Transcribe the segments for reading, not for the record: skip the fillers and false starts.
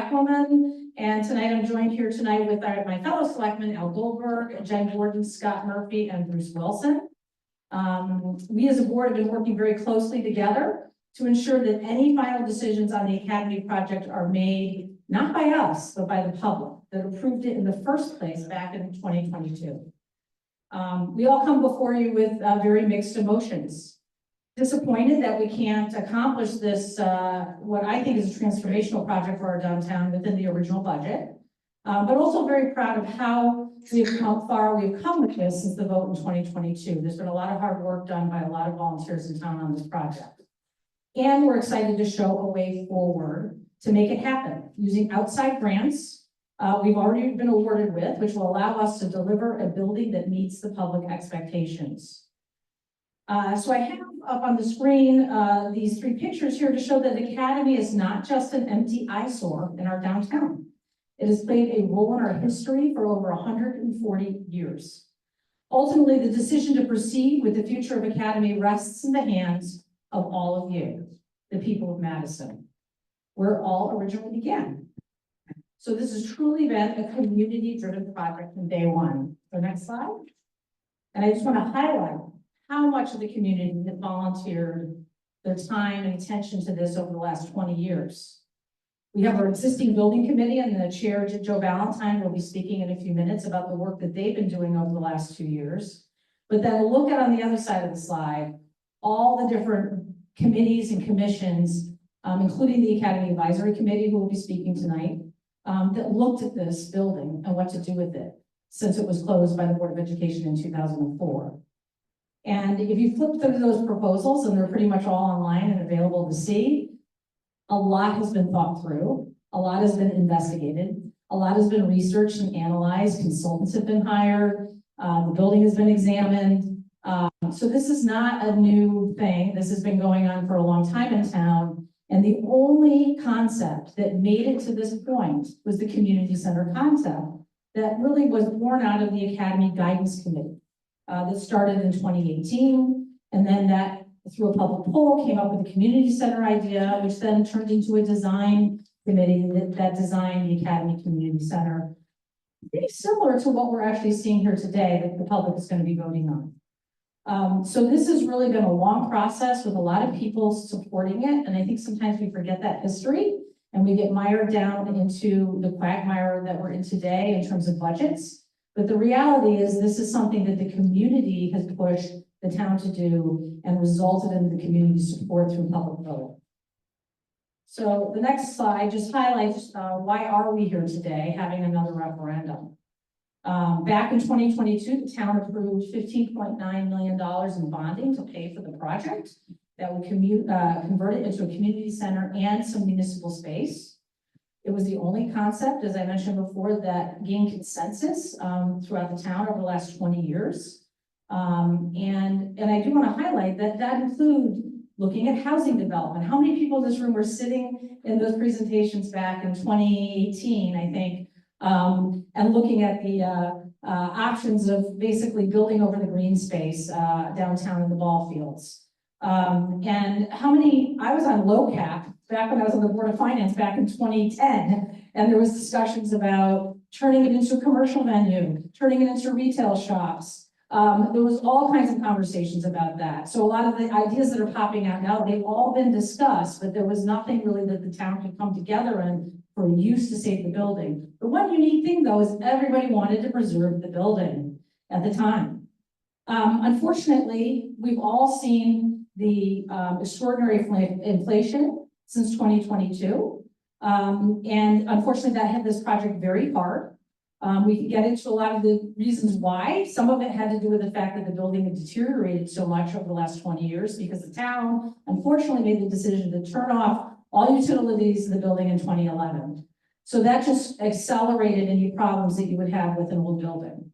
Selectwoman, and tonight I'm joined here tonight with my fellow selectmen, Al Goldberg, Jen Gordon, Scott Murphy, and Bruce Wilson. We as a board have been working very closely together to ensure that any final decisions on the Academy project are made not by us, but by the public that approved it in the first place back in 2022. We all come before you with very mixed emotions. Disappointed that we can't accomplish this, what I think is a transformational project for our downtown within the original budget, but also very proud of how far we've come with this since the vote in 2022. There's been a lot of hard work done by a lot of volunteers in town on this project. And we're excited to show a way forward to make it happen using outside grants we've already been awarded with, which will allow us to deliver a building that meets the public expectations. So I have up on the screen these three pictures here to show that the Academy is not just an empty eyesore in our downtown. It has played a role in our history for over 140 years. Ultimately, the decision to proceed with the future of Academy rests in the hands of all of you, the people of Madison, where it all originally began. So this has truly been a community-driven project from day one. The next slide. And I just want to highlight how much of the community that volunteered their time and attention to this over the last 20 years. We have our existing building committee, and the chair, Joe Valentine, will be speaking in a few minutes about the work that they've been doing over the last 2 years. But then look at on the other side of the slide, all the different committees and commissions, including the Academy Advisory Committee, who will be speaking tonight, that looked at this building and what to do with it since it was closed by the Board of Education in 2004. And if you flip through those proposals, and they're pretty much all online and available to see, a lot has been thought through, a lot has been investigated, a lot has been researched and analyzed, consultants have been hired, the building has been examined. So this is not a new thing. This has been going on for a long time in town. And the only concept that made it to this point was the community center concept that really was born out of the Academy Guidance Committee. That started in 2018, and then that, through a public poll, came up with a community center idea, which then turned into a design committee that designed the Academy Community Center. Pretty similar to what we're actually seeing here today that the public is going to be voting on. So this has really been a long process with a lot of people supporting it, and I think sometimes we forget that history, and we get mired down into the quagmire that we're in today in terms of budgets. But the reality is this is something that the community has pushed the town to do and resulted in the community support through public vote. So the next slide just highlights why are we here today having another referendum. Back in 2022, the town approved $15.9 million in bonding to pay for the project that would convert it into a community center and some municipal space. It was the only concept, as I mentioned before, that gained consensus throughout the town over the last 20 years. And I do want to highlight that that includes looking at housing development. How many people in this room were sitting in those presentations back in 2018, I think, and looking at the options of basically building over the green space downtown in the ball fields. And how many, I was on LoCap back when I was on the Board of Finance back in 2010, and there was discussions about turning it into a commercial venue, turning it into retail shops. There was all kinds of conversations about that. So a lot of the ideas that are popping out now, they've all been discussed, but there was nothing really that the town could come together and for use to save the building. The one unique thing though is everybody wanted to preserve the building at the time. Unfortunately, we've all seen the extraordinary inflation since 2022. And unfortunately that hit this project very hard. We can get into a lot of the reasons why. Some of it had to do with the fact that the building had deteriorated so much over the last 20 years because the town unfortunately made the decision to turn off all utilities in the building in 2011. So that just accelerated any problems that you would have with an old building.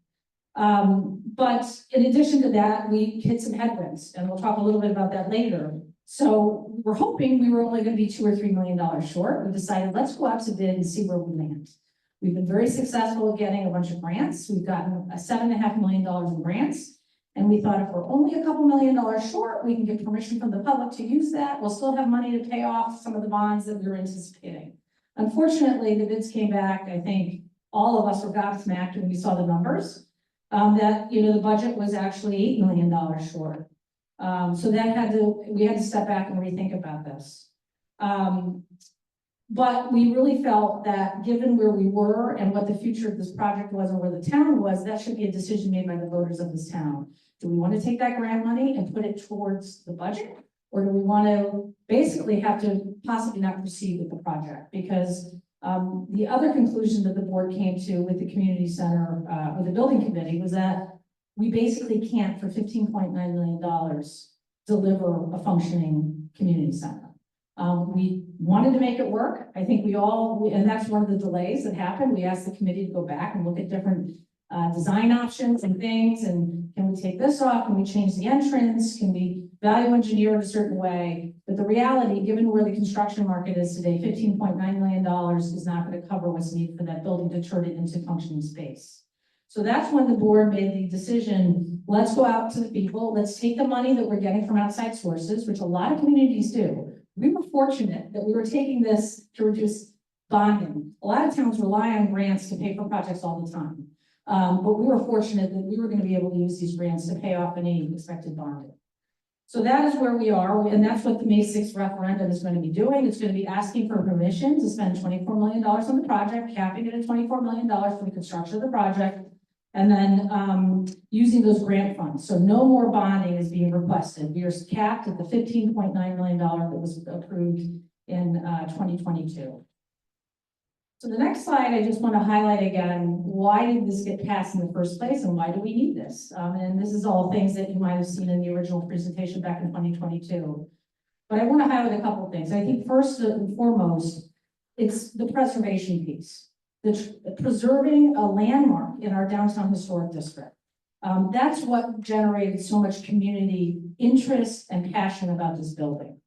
But in addition to that, we hit some headwinds, and we'll talk a little bit about that later. So we're hoping we were only going to be $2 or $3 million short. We decided let's go out to bid and see where we land. We've been very successful at getting a bunch of grants. We've gotten $7.5 million in grants. And we thought if we're only a couple $1 million short, we can get permission from the public to use that. We'll still have money to pay off some of the bonds that we were anticipating. Unfortunately, the bids came back, I think all of us were gobsmacked when we saw the numbers, that, the budget was actually $8 million short. So we had to step back and rethink about this. But we really felt that given where we were and what the future of this project was and where the town was, that should be a decision made by the voters of this town. Do we want to take that grant money and put it towards the budget? Or do we want to basically have to possibly not proceed with the project? Because the other conclusion that the board came to with the community center, with the building committee, was that we basically can't, for $15.9 million, deliver a functioning community center. We wanted to make it work. I think and that's one of the delays that happened. We asked the committee to go back and look at different design options and things, and can we take this off? Can we change the entrance? Can we value engineer it a certain way? But the reality, given where the construction market is today, $15.9 million is not going to cover what's needed for that building to turn it into functioning space. So that's when the board made the decision, let's go out to the people, let's take the money that we're getting from outside sources, which a lot of communities do. We were fortunate that we were taking this to reduce bonding. A lot of towns rely on grants to pay for projects all the time. But we were fortunate that we were going to be able to use these grants to pay off any expected bonding. So that is where we are, and that's what the May 6th referendum is going to be doing. It's going to be asking for permission to spend $24 million on the project, capping it at $24 million for the construction of the project, and then using those grant funds. So no more bonding is being requested. We are capped at the $15.9 million that was approved in 2022. So the next slide, I just want to highlight again, why did this get passed in the first place and why do we need this? And this is all things that you might have seen in the original presentation back in 2022. But I want to highlight a couple of things. I think first and foremost, it's the preservation piece. Preserving a landmark in our downtown historic district. That's what generated so much community interest and passion about this building.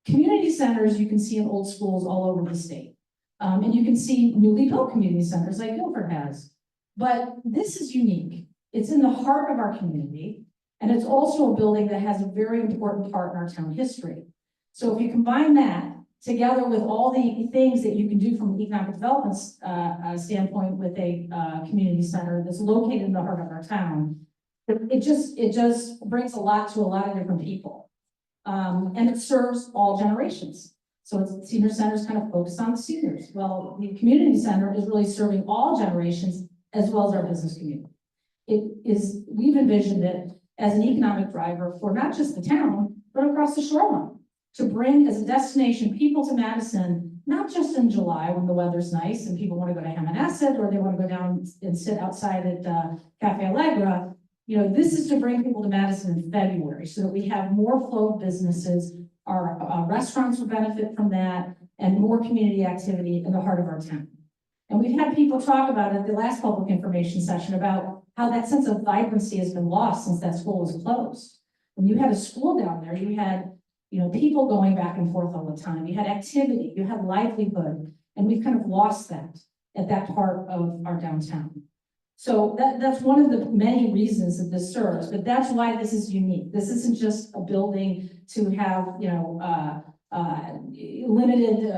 Community centers you can see in old schools all over the state. And you can see newly built community centers like Guilford has. But this is unique. It's in the heart of our community, and it's also a building that has a very important part in our town history. So if you combine that together with all the things that you can do from an economic development standpoint with a community center that's located in the heart of our town, it just brings a lot to a lot of different people. And it serves all generations. So it's senior center is kind of focused on seniors. Well, the community center is really serving all generations as well as our business community. We've envisioned it as an economic driver for not just the town, but across the shoreline, to bring as a destination people to Madison, not just in July when the weather's nice and people want to go to Hammonasset or they want to go down and sit outside at Cafe Allegra. This is to bring people to Madison in February so that we have more flow of businesses. Our restaurants will benefit from that and more community activity in the heart of our town. And we've had people talk about it at the last public information session about how that sense of vibrancy has been lost since that school was closed. When you had a school down there, you had people going back and forth all the time. You had activity, you had livelihood, and we've kind of lost that at that part of our downtown. So that's one of the many reasons that this serves, but that's why this is unique. This isn't just a building to have, limited,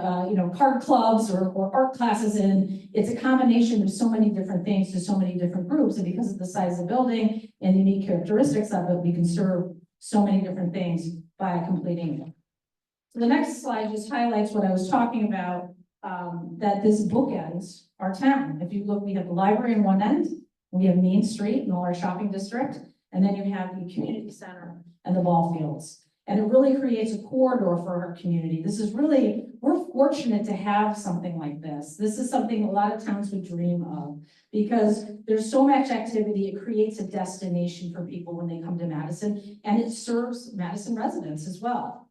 card clubs or art classes in. It's a combination of so many different things to so many different groups. And because of the size of the building and unique characteristics of it, we can serve so many different things by completing it. So the next slide just highlights what I was talking about, that this bookends our town. If you look, we have the library in one end, we have Main Street and all our shopping district, and then you have the community center and the ball fields. And it really creates a corridor for our community. We're fortunate to have something like this. This is something a lot of towns would dream of because there's so much activity. It creates a destination for people when they come to Madison, and it serves Madison residents as well.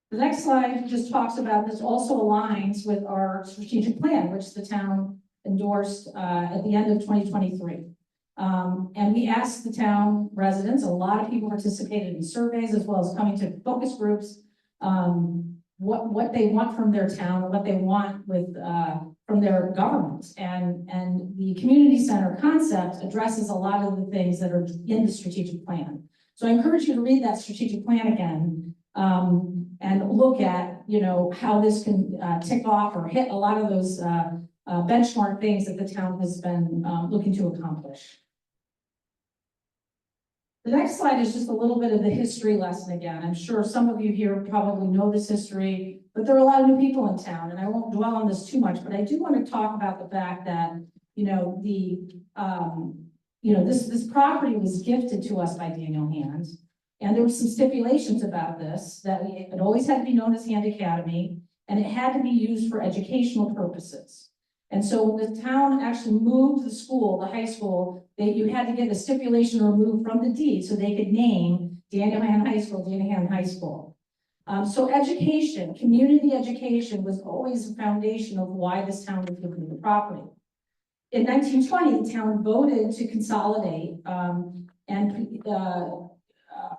The next slide just talks about this, also aligns with our strategic plan, which the town endorsed at the end of 2023. And we asked the town residents, a lot of people participated in surveys as well as coming to focus groups, what they want from their town and what they want from their government. And the community center concept addresses a lot of the things that are in the strategic plan. So I encourage you to read that strategic plan again and look at you know, how this can tick off or hit a lot of those benchmark things that the town has been looking to accomplish. The next slide is just a little bit of the history lesson again. I'm sure some of you here probably know this history, but there are a lot of new people in town, and I won't dwell on this too much, but I do want to talk about the fact that, you know, this property was gifted to us by Daniel Hand, and there were some stipulations about this, that it always had to be known as Hand Academy, and it had to be used for educational purposes. And so when the town actually moved the school, the high school, you had to get a stipulation removed from the deed so they could name Daniel Hand High School, Daniel Hand High School. So education, community education was always the foundation of why this town was given the property. In 1920, the town voted to consolidate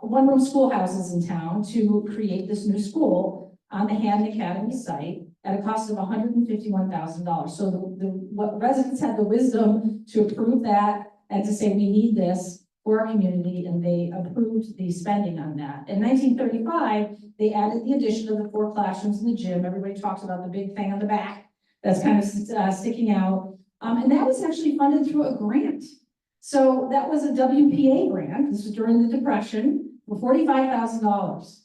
one-room schoolhouses in town to create this new school on the Hand Academy site at a cost of $151,000. So what residents had the wisdom to approve that and to say, we need this for our community, and they approved the spending on that. In 1935, they added the addition of the 4 classrooms in the gym. Everybody talks about the big thing on the back that's kind of sticking out. And that was actually funded through a grant. So that was a WPA grant. This was during the Depression for $45,000.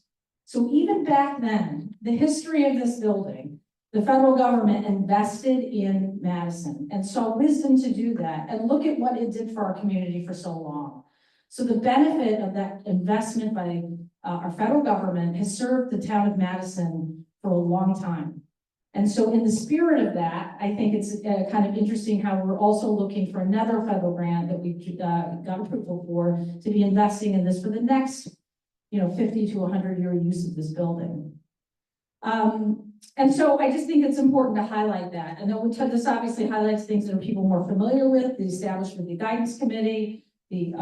So even back then, the history of this building, the federal government invested in Madison and saw wisdom to do that. And look at what it did for our community for so long. So the benefit of that investment by our federal government has served the town of Madison for a long time. And so in the spirit of that, I think it's kind of interesting how we're also looking for another federal grant that we got approval for to be investing in this for the next, 50 to 100-year use of this building. And so I just think it's important to highlight that. And then this obviously highlights things that are people more familiar with, the establishment of the guidance committee, the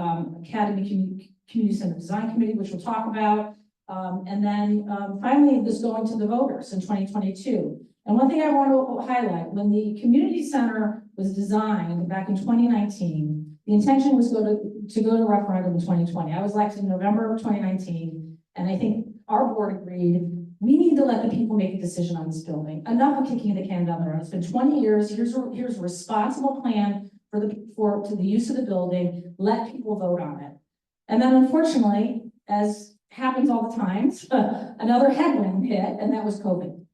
Academy Community Center Design Committee, which we'll talk about. And then finally, this going to the voters in 2022. And one thing I want to highlight, when the community center was designed back in 2019, the intention was to go to referendum in 2020. I was elected in November of 2019, and I think our board agreed, we need to let the people make a decision on this building. Enough of kicking the can down the road. It's been 20 years. Here's a responsible plan for the use of the building. Let people vote on it. And then unfortunately, as happens all the time, another headwind hit, and that was COVID.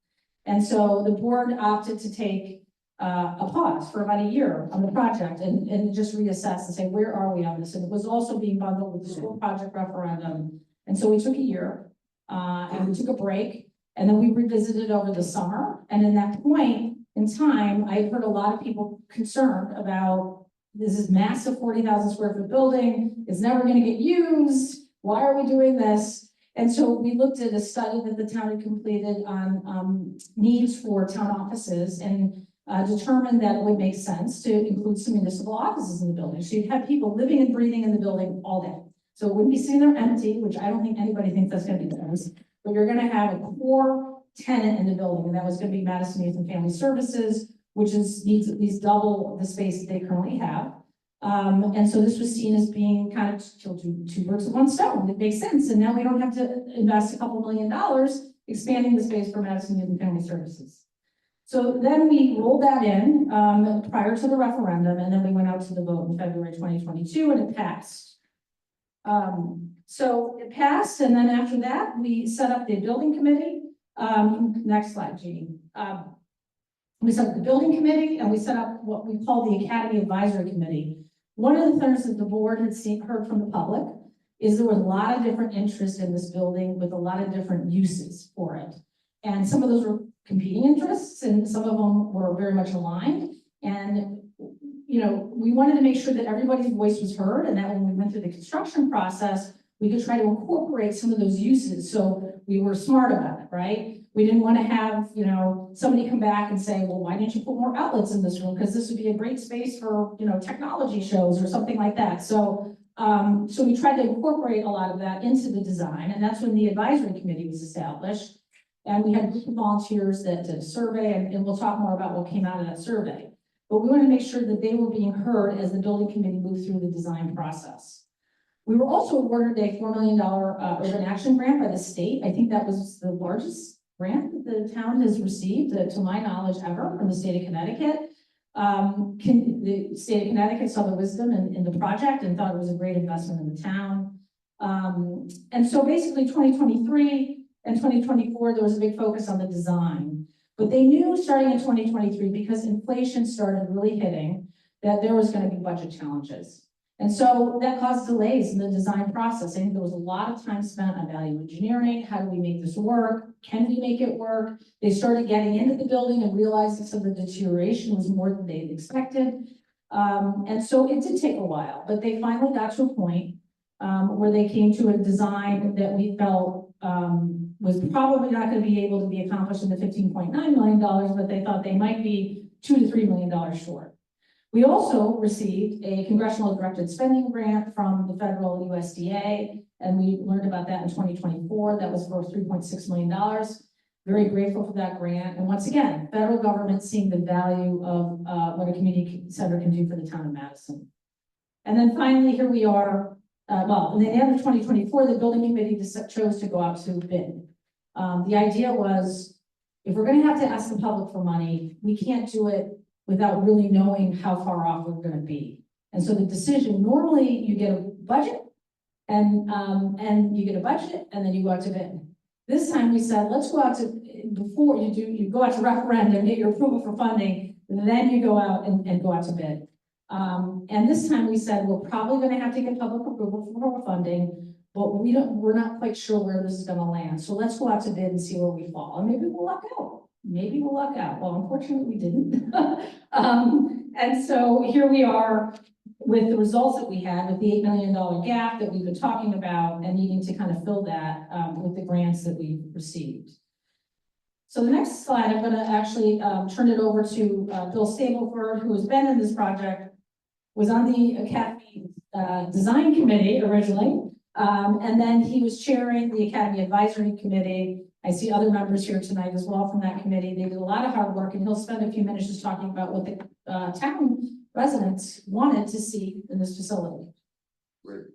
And so the board opted to take a pause for about a year on the project and just reassess and say, where are we on this? And it was also being bundled with the school project referendum. And so we took a year and we took a break, and then we revisited over the summer. And in that point in time, I heard a lot of people concerned about this is massive 40,000 square foot building. It's never going to get used. Why are we doing this? And so we looked at a study that the town had completed on needs for town offices and determined that it would make sense to include some municipal offices in the building. So you'd have people living and breathing in the building all day. So it wouldn't be sitting there empty, which I don't think anybody thinks that's going to be nice, but you're going to have a core tenant in the building, and that was going to be Madison Youth and Family Services, which needs at least double the space that they currently have. And so this was seen as being kind of kill two birds with one stone. It makes sense. And now we don't have to invest a couple $1 million expanding the space for Madison Youth and Family Services. So then we rolled that in prior to the referendum, and then we went out to the vote in February 2022, and it passed. So it passed, and then after that, we set up the building committee. Next slide, Jeannie. We set up the building committee, and we set up what we call the Academy Advisory Committee. One of the things that the board had heard from the public is there was a lot of different interest in this building with a lot of different uses for it. And some of those were competing interests, and some of them were very much aligned. And, we wanted to make sure that everybody's voice was heard, and that when we went through the construction process, we could try to incorporate some of those uses. So we were smart about it, right? We didn't want to have, somebody come back and say, well, why didn't you put more outlets in this room? Because this would be a great space for, technology shows or something like that. So, so we tried to incorporate a lot of that into the design, and that's when the advisory committee was established. And we had a group of volunteers that did a survey, and we'll talk more about what came out of that survey. But we wanted to make sure that they were being heard as the building committee moved through the design process. We were also awarded a $4 million urban action grant by the state. I think that was the largest grant that the town has received, to my knowledge, ever from the state of Connecticut. The state of Connecticut saw the wisdom in the project and thought it was a great investment in the town. And so basically 2023 and 2024, there was a big focus on the design. But they knew starting in 2023, because inflation started really hitting, that there was going to be budget challenges. And so that caused delays in the design process. I think there was a lot of time spent on value engineering. How do we make this work? Can we make it work? They started getting into the building and realized that some of the deterioration was more than they had expected. And so it did take a while, but they finally got to a point where they came to a design that we felt was probably not going to be able to be accomplished in the $15.9 million, but they thought they might be $2 to $3 million short. We also received a congressional directed spending grant from the federal USDA, and we learned about that in 2024. That was for $3.6 million. Very grateful for that grant. And once again, federal government seeing the value of what a community center can do for the town of Madison. And then finally, here we are. Well, in the end of 2024, the building committee chose to go out to bid. The idea was, if we're going to have to ask the public for money, we can't do it without really knowing how far off we're going to be. And so the decision, normally you get a budget and you get a budget and then you go out to bid. This time we said, let's go out to, before you go out to referendum, get your approval for funding, then you go out and go out to bid. And this time we said, we're probably going to have to get public approval for funding, but we're not quite sure where this is going to land. So let's go out to bid and see where we fall. And maybe we'll luck out. Maybe we'll luck out. Well, unfortunately we didn't. And so here we are with the results that we had, with the $8 million gap that we've been talking about and needing to kind of fill that with the grants that we received. So the next slide, I'm going to actually turn it over to Bill Stableford, who has been in this project, was on the Academy Design Committee originally, and then he was chairing the Academy Advisory Committee. I see other members here tonight as well from that committee. They did a lot of hard work, and he'll spend a few minutes just talking about what the town residents wanted to see in this facility. Great.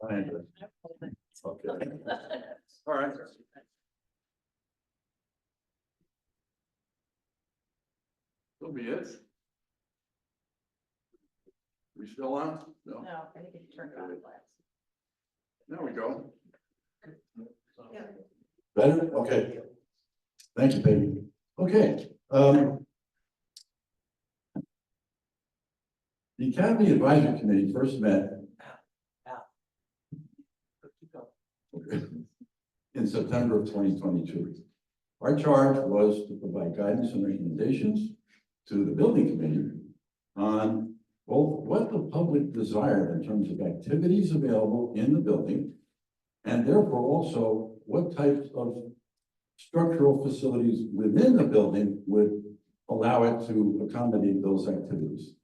Okay. All right. That'll be it. We still on? No. No, I think you turned it on. There we go. Yeah. Better? Okay. Thank you, Peggy. Okay. The Academy Advisory Committee first met in September of 2022. Our charge was to provide guidance and recommendations to the building committee on both what the public desired in terms of activities available in the building, and therefore also what types of structural facilities within the building would allow it to accommodate those activities.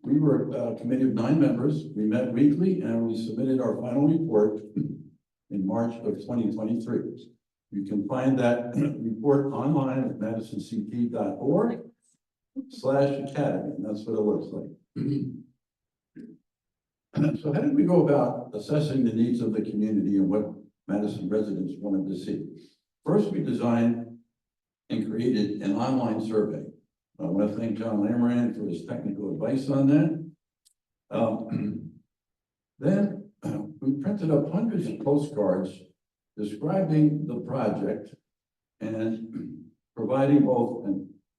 We were a committee of 9 members. We met weekly and we submitted our final report in March of 2023. You can find that report online at madisonct.org/academy. And that's what it looks like. So how did we go about assessing the needs of the community and what Madison residents wanted to see? First, we designed and created an online survey. I want to thank John Lamoran for his technical advice on that. Then we printed up hundreds of postcards describing the project and providing both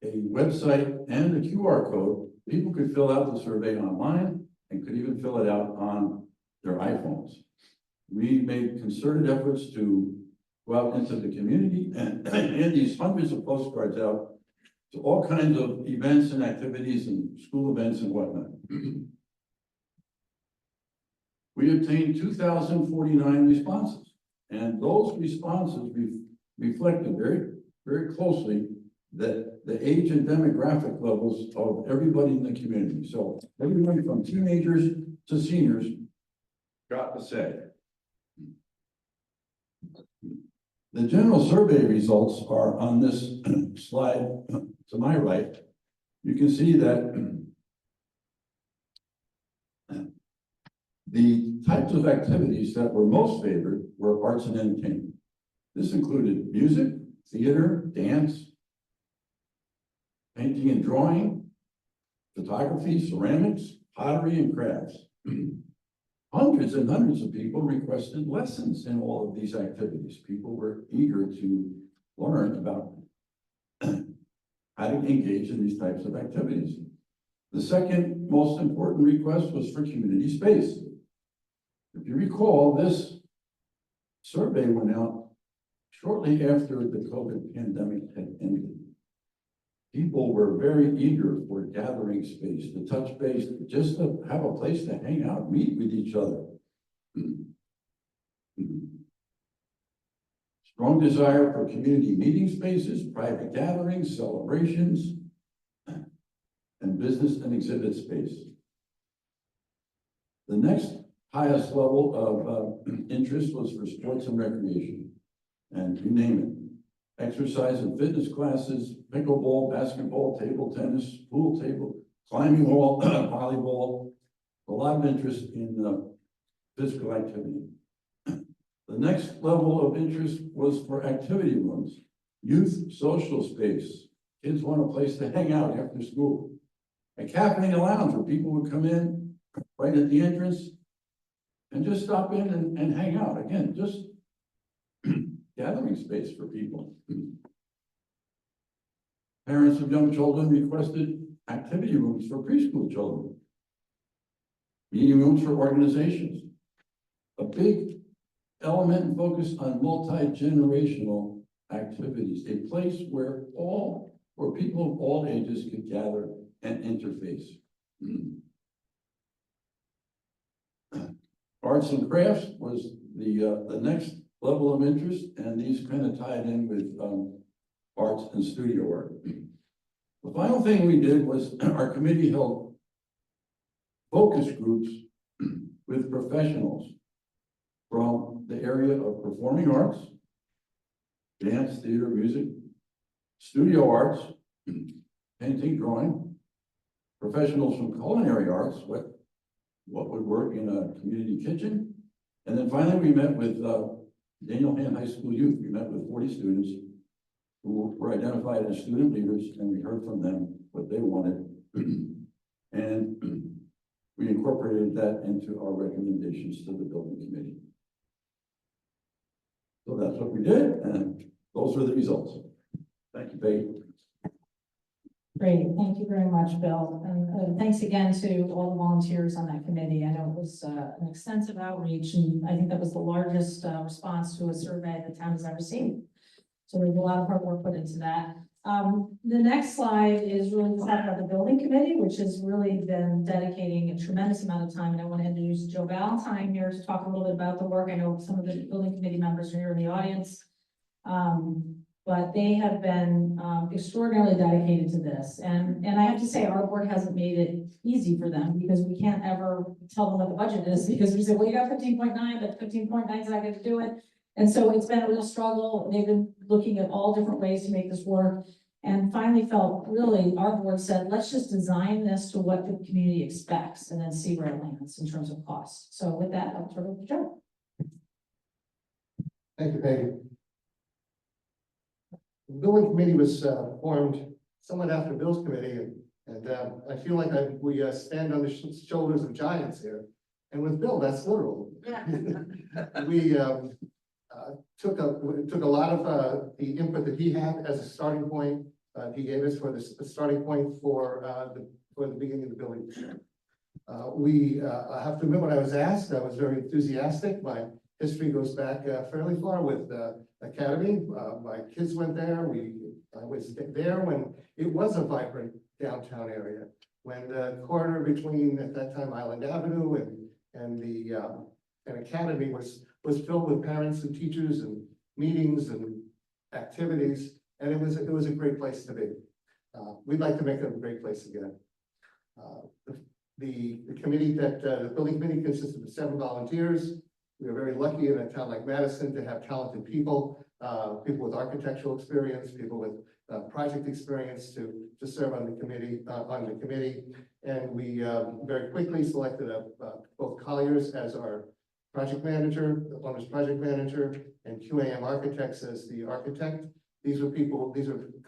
a website and a QR code. People could fill out the survey online and could even fill it out on their iPhones. We made concerted efforts to go out into the community and hand these hundreds of postcards out to all kinds of events and activities and school events and whatnot. We obtained 2,049 responses, and those responses reflected very, very closely the age and demographic levels of everybody in the community. So everybody from teenagers to seniors got to say. The general survey results are on this slide to my right. You can see that the types of activities that were most favored were arts and entertainment. This included music, theater, dance, painting and drawing, photography, ceramics, pottery, and crafts. Hundreds and hundreds of people requested lessons in all of these activities. People were eager to learn about how to engage in these types of activities. The second most important request was for community space. If you recall, this survey went out shortly after the COVID pandemic had ended. People were very eager for gathering space, to touch base, just to have a place to hang out, meet with each other. Strong desire for community meeting spaces, private gatherings, celebrations, and business and exhibit space. The next highest level of interest was for sports and recreation, and you name it. Exercise and fitness classes, pickleball, basketball, table tennis, pool table, climbing wall, volleyball, a lot of interest in physical activity. The next level of interest was for activity rooms, youth social space. Kids want a place to hang out after school. A cafe and a lounge where people would come in right at the entrance and just stop in and hang out. Again, just gathering space for people. Parents of young children requested activity rooms for preschool children, meeting rooms for organizations. A big element and focus on multi-generational activities, a place where people of all ages could gather and interface. Arts and crafts was the next level of interest, and these kind of tied in with arts and studio art. The final thing we did was our committee held focus groups with professionals from the area of performing arts, dance, theater, music, studio arts, painting, drawing, professionals from culinary arts, what would work in a community kitchen. And then finally, we met with Daniel Hand High School youth. We met with 40 students who were identified as student leaders, and we heard from them what they wanted. And we incorporated that into our recommendations to the building committee. So that's what we did, and those were the results. Thank you, Peggy. Great, thank you very much, Bill. And thanks again to all the volunteers on that committee. I know it was an extensive outreach, and I think that was the largest response to a survey the town has ever seen. So there's a lot of hard work put into that. The next slide is really to talk about the building committee, which has really been dedicating a tremendous amount of time. And I want to introduce Joe Valentine here to talk a little bit about the work. I know some of the building committee members are here in the audience. But they have been extraordinarily dedicated to this. And I have to say, our board hasn't made it easy for them, because we can't ever tell them what the budget is, because we say, well, you got 15.9, but 15.9 is not going to do it. And so it's been a real struggle. They've been looking at all different ways to make this work, and finally felt, really, our board said, let's just design this to what the community expects and then see where it lands in terms of cost. So with that, I'll turn it over to Joe. Thank you, Peggy. The building committee was formed somewhat after Bill's committee, and I feel like we stand on the shoulders of giants here. And with Bill, that's literal. Yeah. We took a lot of the input that he had as a starting point. He gave us for the starting point for the beginning of the building. I have to admit, when I was asked, I was very enthusiastic. My history goes back fairly far with Academy. My kids went there. I was there when it was a vibrant downtown area, when the corridor between, at that time, Island Avenue and Academy was filled with parents and teachers and meetings and activities, and it was a great place to be. We'd like to make it a great place again. The committee the building committee consisted of 7 volunteers. We are very lucky in a town like Madison to have talented people, people with architectural experience, people with project experience to serve on the committee. And we very quickly selected both Colliers as our project manager, the owner's project manager, and QAM Architects as the architect. These are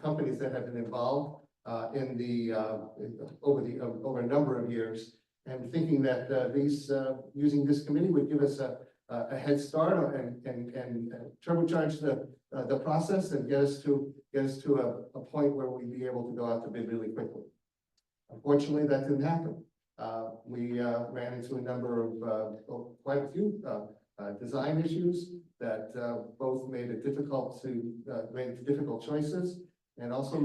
companies that have been involved over a number of years, and thinking that using this committee would give us a head start and turbocharge the process and get us to a point where we'd be able to go out to bid really quickly. Unfortunately, that didn't happen. We ran into a number of quite a few design issues that both made it difficult made difficult choices, and also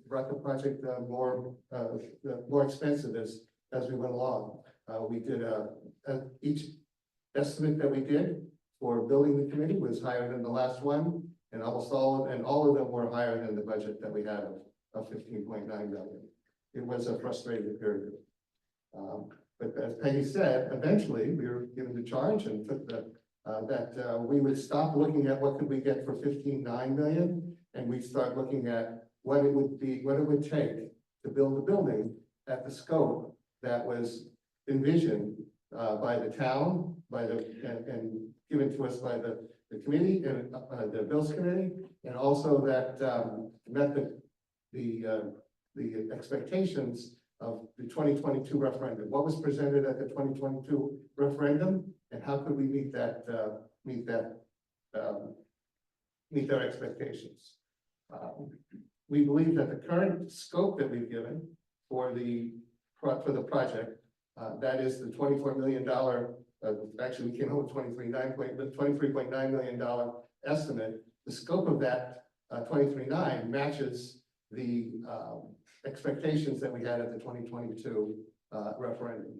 brought the project more expensive as we went along. We did each estimate that we did for building the committee was higher than the last one, and all of them were higher than the budget that we had of 15.9 million. It was a frustrating period. But as Peggy said, eventually we were given the charge and took that we would stop looking at what could we get for 15.9 million, and we'd start looking at what it would take to build the building at the scope that was envisioned by the town, and given to us by the committee and the bills committee, and also that met the expectations of the 2022 referendum. What was presented at the 2022 referendum, and how could we meet their expectations? We believe that the current scope that we've given for the project, that is the $24 million. Actually, we came up with $23.9 million estimate. The scope of that 23.9 matches the expectations that we had at the 2022 referendum.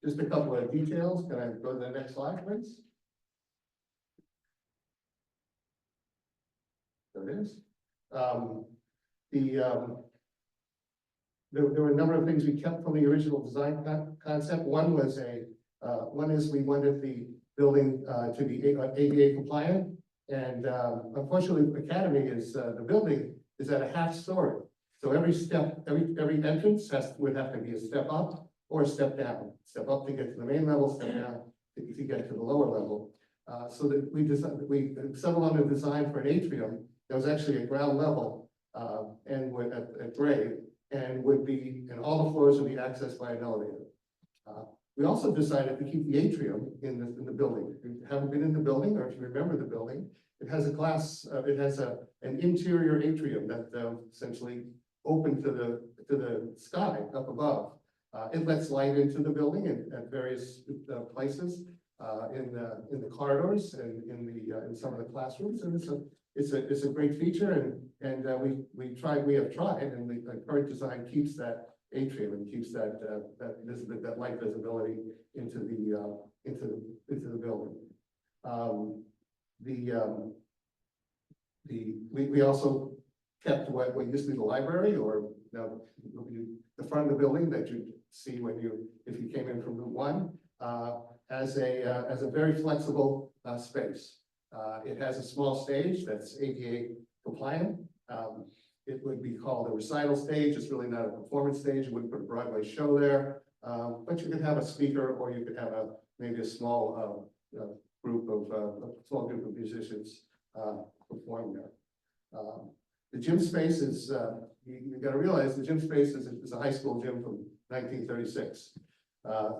Just a couple of details. Can I go to the next slide, please? There it is. There were a number of things we kept from the original design concept. One is we wanted the building to be ADA compliant, and unfortunately, Academy the building is at a half story. So every entrance would have to be a step up or a step down. Step up to get to the main level, step down to get to the lower level. So that we settled on a design for an atrium that was actually at ground level and at grade, and all the floors would be accessed by an elevator. We also decided to keep the atrium in the building. If you haven't been in the building, or if you remember the building, it has an interior atrium that essentially open to the sky up above. It lets light into the building at various places in the corridors and in some of the classrooms, and it's a great feature, and we have tried, and the current design keeps that atrium and keeps that light visibility into the building. We also kept what used to be the library, or the front of the building that you see if you came in from Route 1, as a very flexible space. It has a small stage that's ADA compliant. It would be called a recital stage. It's really not a performance stage. You wouldn't put a Broadway show there, but you could have a speaker, or you could have maybe a small group of musicians perform there. The gym space is you got to realize the gym space is a high school gym from 1936.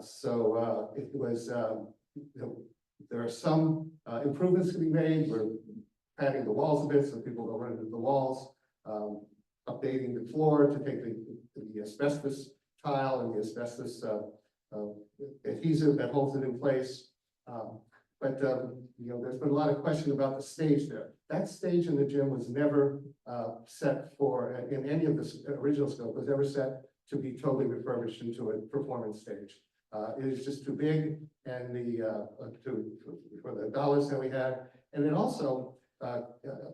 So it was there are some improvements to be made. We're padding the walls a bit so people don't run into the walls. Updating the floor to take the asbestos tile and the asbestos adhesive that holds it in place. But there's been a lot of question about the stage there. That stage in the gym was never set in any of the original scope, was ever set to be totally refurbished into a performance stage. It is just too big, and for the dollars that we had, and then also a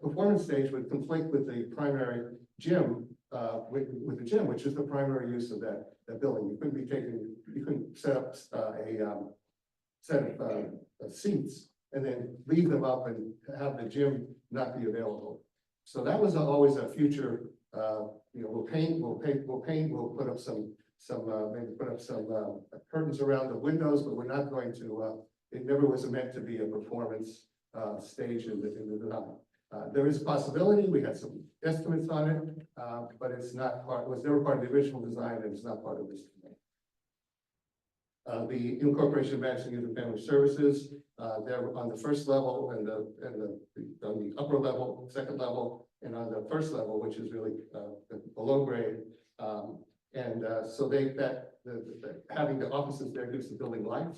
performance stage would conflict with the primary gym with the gym, which is the primary use of that building. You couldn't set up a set of seats and then leave them up and have the gym not be available. So that was always a future, we'll paint, we'll put up some maybe put up some curtains around the windows, but we're not going to, it never was meant to be a performance stage in the design. There is a possibility, we had some estimates on it, but it's not part, it was never part of the original design, and it's not part of this. The incorporation of Madison Youth and Family Services, they're on the first level and on the upper level, second level, and on the first level, which is really below grade. So having the offices there gives the building life,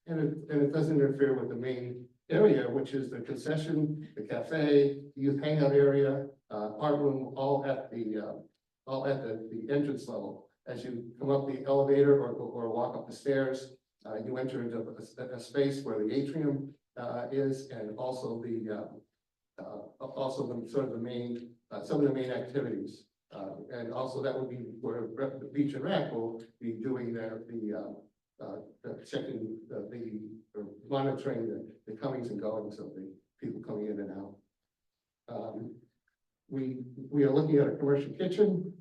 and it doesn't interfere with the main area, which is the concession, the cafe, youth hangout area, art room, all at the entrance level. As you come up the elevator or walk up the stairs, you enter into a space where the atrium is, and also some of the main activities. And also that would be where the beach and rec will be doing checking or monitoring the comings and goings of the people coming in and out. We are looking at a commercial kitchen.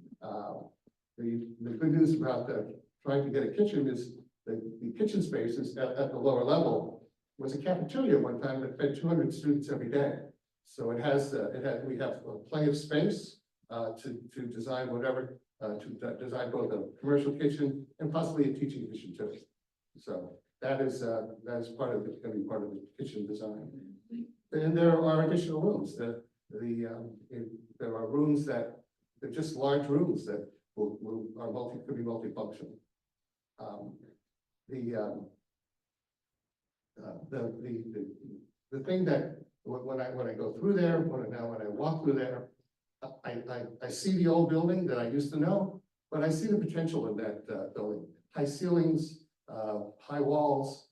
The good news about trying to get a kitchen is the kitchen space is at the lower level was a cafeteria one time that fed 200 students every day. So we have plenty of space to design whatever, to design both a commercial kitchen and possibly a teaching kitchen too. So that is part of going to be part of the kitchen design. And there are additional rooms. There are rooms that they're just large rooms that could be multifunctional. The thing that when I go through there, when I walk through there, I see the old building that I used to know, but I see the potential in that building. High ceilings, high walls,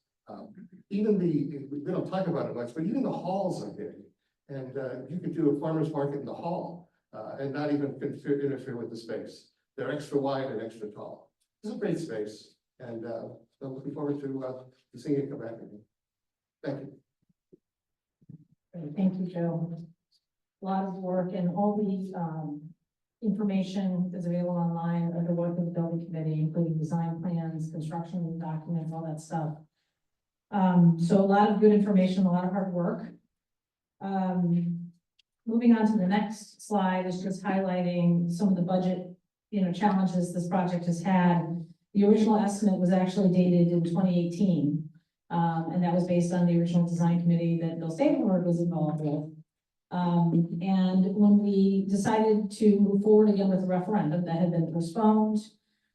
even we don't talk about it much, but even the halls are big. And you could do a farmer's market in the hall and not even interfere with the space. They're extra wide and extra tall. It's a great space, and I'm looking forward to seeing it come back again. Thank you. Great, thank you, Joe. A lot of work, and all the information is available online under the work of the building committee, including design plans, construction documents, all that stuff. So a lot of good information, a lot of hard work. Moving on to the next slide is just highlighting some of the budget challenges this project has had. The original estimate was actually dated in 2018, and that was based on the original design committee that Bill Stapleberg was involved with. And when we decided to move forward again with the referendum that had been postponed,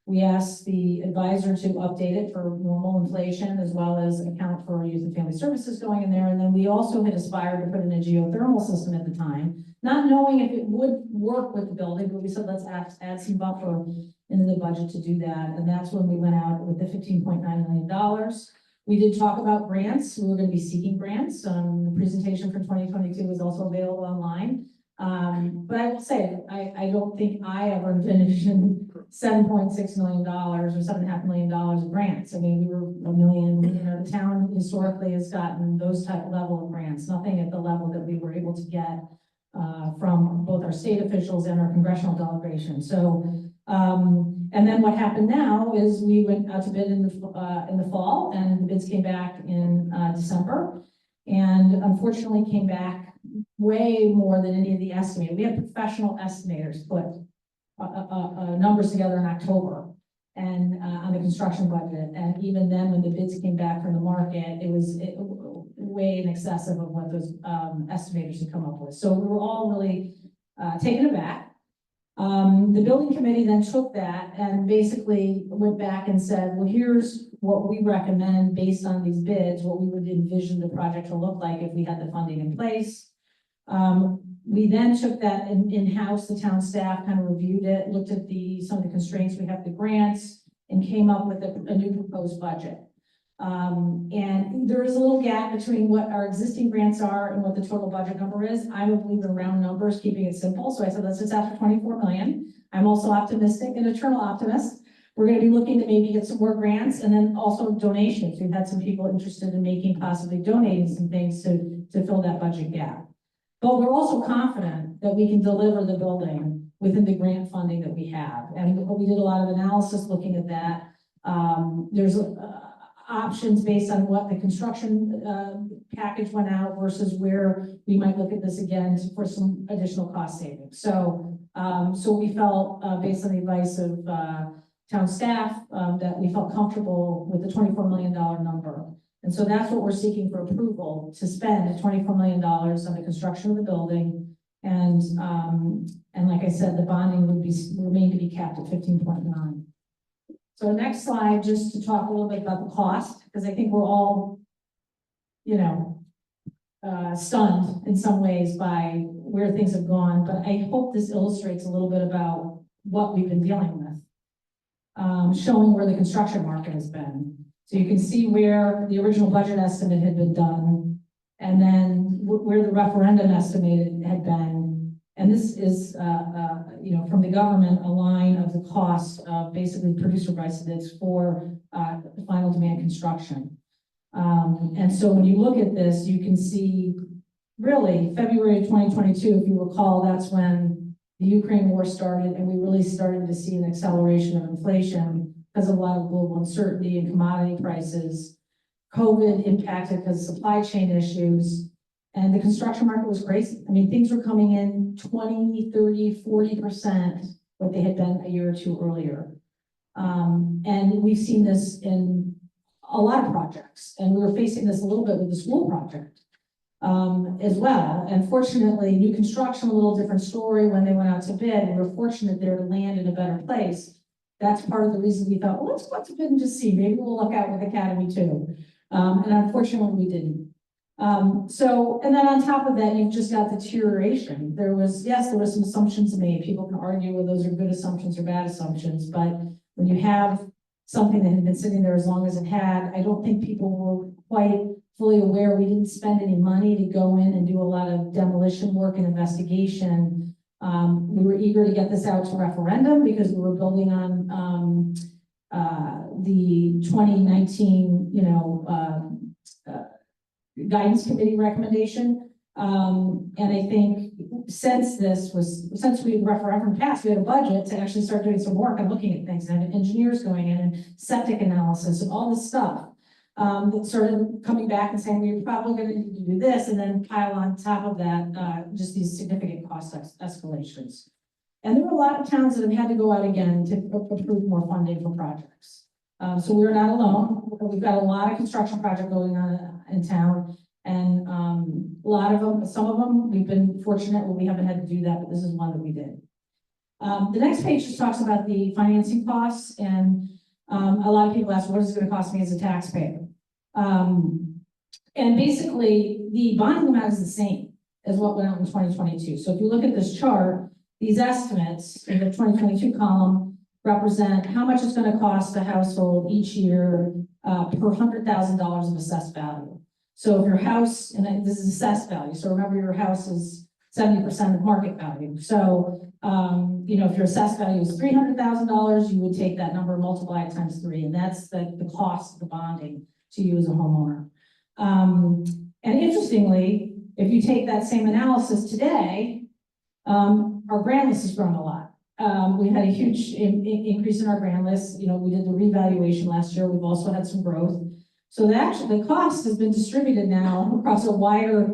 we asked the advisor to update it for normal inflation, as well as account for youth and family services going in there. And then we also had aspired to put in a geothermal system at the time, not knowing if it would work with the building, but we said, let's add some buffer into the budget to do that. And that's when we went out with the $15.9 million. We did talk about grants. We were going to be seeking grants. The presentation for 2022 is also available online. But I will say, I don't think I ever envisioned $7.6 million or $7.5 million of grants. I mean, we were $1 million, the town historically has gotten those type of level of grants, nothing at the level that we were able to get from both our state officials and our congressional delegation. So, and then what happened now is we went out to bid in the fall, and the bids came back in December, and unfortunately came back way more than any of the estimated. We had professional estimators put numbers together in October and on the construction budget. And even then, when the bids came back from the market, it was way in excess of what those estimators had come up with. So we were all really taken aback. The building committee then took that and basically went back and said, well, here's what we recommend based on these bids, what we would envision the project to look like if we had the funding in place. We then took that in-house, the town staff kind of reviewed it, looked at some of the constraints we have, the grants, and came up with a new proposed budget. And there is a little gap between what our existing grants are and what the total budget number is. I'm a believer in round numbers, keeping it simple. So I said, let's just ask for 24 million. I'm also optimistic, an eternal optimist. We're gonna be looking to maybe get some more grants and then also donations. We've had some people interested in making, possibly donating some things to fill that budget gap. But we're also confident that we can deliver the building within the grant funding that we have. And we did a lot of analysis looking at that. There's options based on what the construction package went out versus where we might look at this again for some additional cost savings. So we felt, based on the advice of town staff, that we felt comfortable with the $24 million number. And so that's what we're seeking for approval, to spend $24 million on the construction of the building. And like I said, the bonding would remain to be capped at 15.9. So next slide, just to talk a little bit about the cost, because I think we're all, stunned in some ways by where things have gone. But I hope this illustrates a little bit about what we've been dealing with, showing where the construction market has been. So you can see where the original budget estimate had been done, and then where the referendum estimate had been. And this is, from the government, a line of the cost of basically producer price index for the final demand construction. And so when you look at this, you can see really February of 2022, if you recall, that's when the Ukraine war started, and we really started to see an acceleration of inflation because of a lot of global uncertainty and commodity prices. COVID impacted because of supply chain issues, and the construction market was crazy. I mean, things were coming in 20, 30, 40% what they had been a year or two earlier. And we've seen this in a lot of projects, and we were facing this a little bit with the school project as well. And fortunately, new construction, a little different story when they went out to bid, and we're fortunate there to land in a better place. That's part of the reason we thought, well, let's go out to bid and just see, maybe we'll look out with Academy too. And unfortunately we didn't. And then on top of that, you've just got deterioration. There was some assumptions made. People can argue whether those are good assumptions or bad assumptions, but when you have something that had been sitting there as long as it had, I don't think people were quite fully aware. We didn't spend any money to go in and do a lot of demolition work and investigation. We were eager to get this out to referendum because we were building on the 2019, guidance committee recommendation. And I think since we had referendum passed, we had a budget to actually start doing some work and looking at things, and engineers going in and septic analysis and all this stuff. That started coming back and saying, we're probably going to need to do this, and then pile on top of that, just these significant cost escalations. And there were a lot of towns that have had to go out again to approve more funding for projects. So we're not alone. We've got a lot of construction projects going on in town, and some of them, we've been fortunate where we haven't had to do that, but this is one that we did. The next page just talks about the financing costs, and a lot of people ask, what is it going to cost me as a taxpayer? And basically, the bonding amount is the same as what went out in 2022. So if you look at this chart, these estimates in the 2022 column represent how much it's going to cost a household each year per $100,000 of assessed value. So if your house, and this is assessed value, so remember your house is 70% of market value. So, if your assessed value is $300,000, you would take that number, multiply it times 3, and that's the cost of the bonding to you as a homeowner. And interestingly, if you take that same analysis today, our grant list has grown a lot. We had a huge increase in our grant list. We did the revaluation last year. We've also had some growth. So the cost has been distributed now across a wider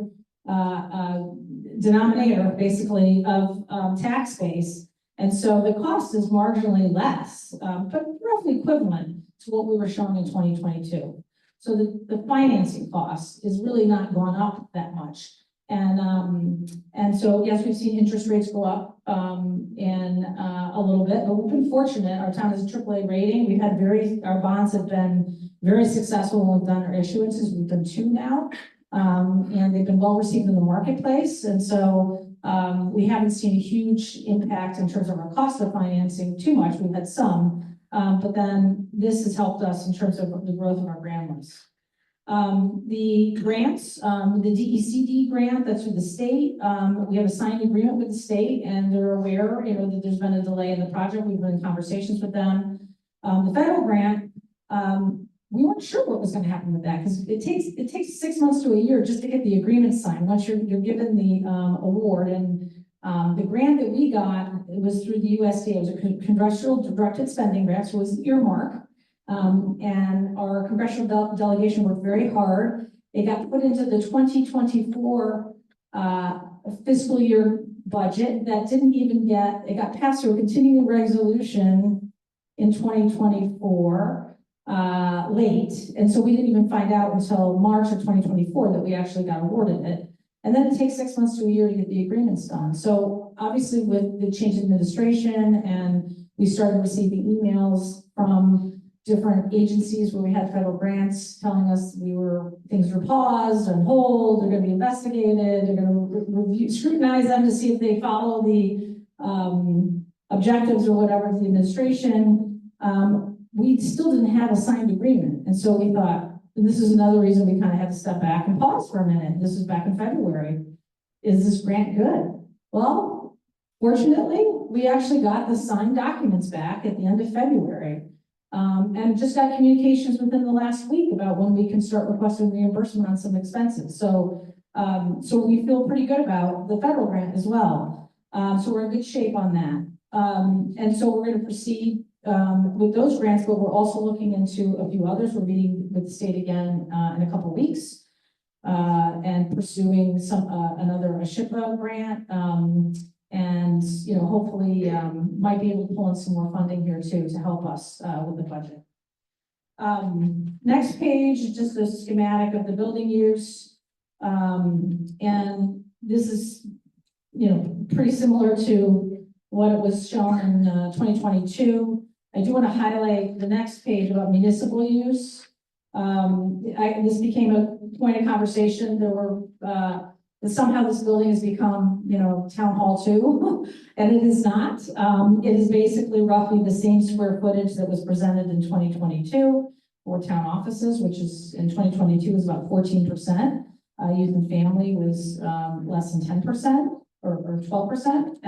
denominator, basically, of tax base. And so the cost is marginally less, but roughly equivalent to what we were showing in 2022. So the financing cost is really not gone up that much. And so, yes, we've seen interest rates go up a little bit, but we've been fortunate. Our town has a AAA rating. We've had our bonds have been very successful when we've done our issuances. We've done 2 now, and they've been well received in the marketplace. And so we haven't seen a huge impact in terms of our cost of financing too much. We've had some, but then this has helped us in terms of the growth of our grant list. The grants, the DECD grant, that's with the state, we have a signed agreement with the state and they're aware, that there's been a delay in the project. We've been in conversations with them. The federal grant, we weren't sure what was gonna happen with that because it takes 6 months to a year just to get the agreement signed once you're given the, award. And, the grant that we got, it was through the USDA, it was a congressional directed spending grant, so it was earmark. And our congressional delegation worked very hard. It got put into the 2024 fiscal year budget that didn't even it got passed through a continuing resolution in 2024 late. And so we didn't even find out until March of 2024 that we actually got awarded it. And then it takes 6 months to a year to get the agreements done. So obviously with the change in administration and we started receiving emails from different agencies where we had federal grants telling us things were paused and hold, they're going to be investigated, they're going to scrutinize them to see if they follow the objectives or whatever of the administration. We still didn't have a signed agreement. And so we thought, and this is another reason we kind of had to step back and pause for a minute. This was back in February. Is this grant good? Well, fortunately, we actually got the signed documents back at the end of February. And just got communications within the last week about when we can start requesting reimbursement on some expenses. So, so we feel pretty good about the federal grant as well. So we're in good shape on that. And so we're going to proceed with those grants, but we're also looking into a few others. We're meeting with the state again in a couple of weeks and pursuing another SHPA grant. And, hopefully might be able to pull in some more funding here too to help us with the budget. Next page, just a schematic of the building use. And this is, pretty similar to what it was shown in 2022. I do want to highlight the next page about municipal use. This became a point of conversation. There were somehow this building has become, town hall too, and it is not. It is basically roughly the same square footage that was presented in 2022 for town offices, which is in 2022 was about 14%. Youth and family was less than 10% or 12%,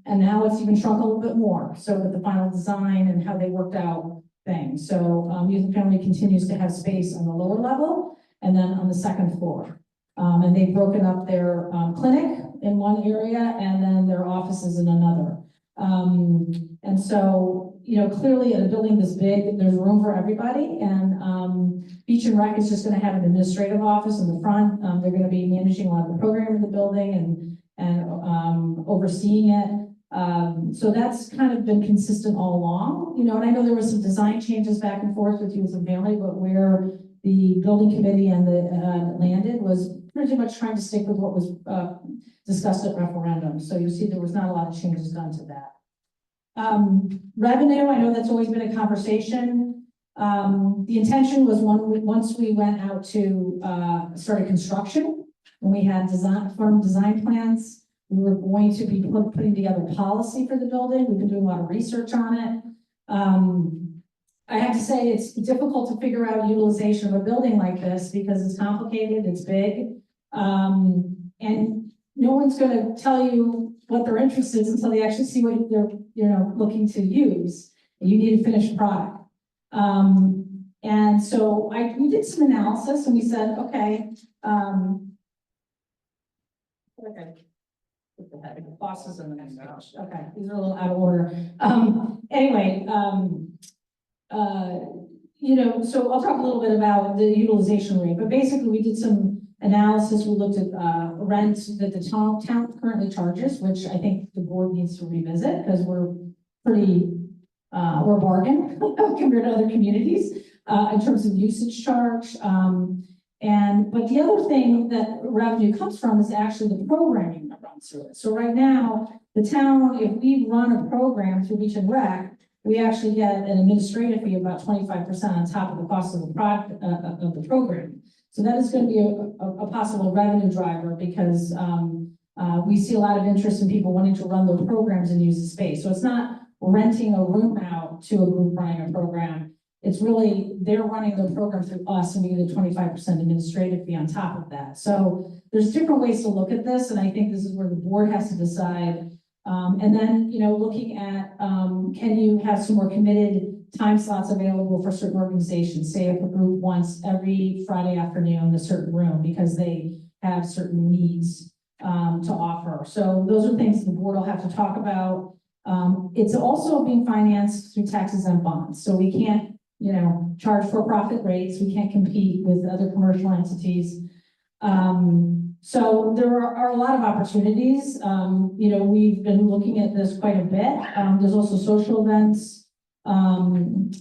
and now it's even shrunk a little bit more. So with the final design and how they worked out things, so youth and family continues to have space on the lower level and then on the second floor. And they've broken up their clinic in one area and then their offices in another. And so, clearly in a building this big, there's room for everybody. And Beach and Rec is just going to have an administrative office in the front. They're going to be managing a lot of the program in the building and overseeing it. So that's kind of been consistent all along, and I know there was some design changes back and forth with youth and family, but where the building committee and the landed was pretty much trying to stick with what was discussed at referendum. So you see there was not a lot of changes done to that. Revenue, I know that's always been a conversation. The intention was once we went out to started construction, when we had firm design plans, we were going to be putting together policy for the building. We've been doing a lot of research on it. I have to say it's difficult to figure out utilization of a building like this because it's complicated, it's big. And no one's going to tell you what their interest is until they actually see what they're, looking to use. You need a finished product. And so we did some analysis and we said, okay, the bosses in the next page. Okay, these are a little out of order. Anyway, so I'll talk a little bit about the utilization rate, but basically we did some analysis. We looked at rent that the town currently charges, which I think the board needs to revisit because we're a bargain compared to other communities in terms of usage charge. But the other thing that revenue comes from is actually the programming that runs through it. So right now, the town, if we run a program through Beach and Rec, we actually get an administrative fee of about 25% on top of the cost of the product of the program. So that is going to be a possible revenue driver because we see a lot of interest in people wanting to run those programs and use the space. So it's not renting a room out to a group running a program. It's really, they're running the program through us and we get a 25% administrative fee on top of that. So there's different ways to look at this, and I think this is where the board has to decide. And then, looking at, can you have some more committed time slots available for certain organizations? Say if a group wants every Friday afternoon in a certain room because they have certain needs to offer. So those are things the board will have to talk about. It's also being financed through taxes and bonds. So we can't, charge for-profit rates. We can't compete with other commercial entities. So there are a lot of opportunities. We've been looking at this quite a bit. There's also social events. And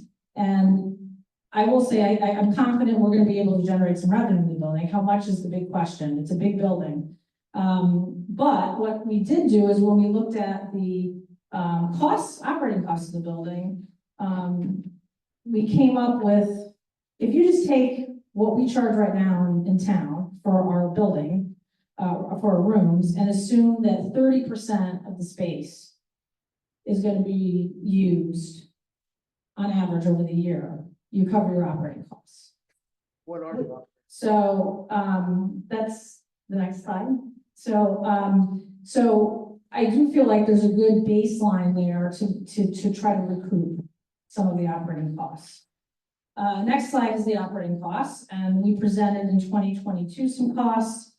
I will say, I'm confident we're going to be able to generate some revenue in the building. How much is the big question? It's a big building. But what we did do is when we looked at the operating costs of the building, we came up with, if you just take what we charge right now in town for our building, for our rooms, and assume that 30% of the space is going to be used on average over the year, you cover your operating costs. What are the? So that's the next slide. So I do feel like there's a good baseline there to try to recoup some of the operating costs. Next slide is the operating costs, and we presented in 2022 some costs.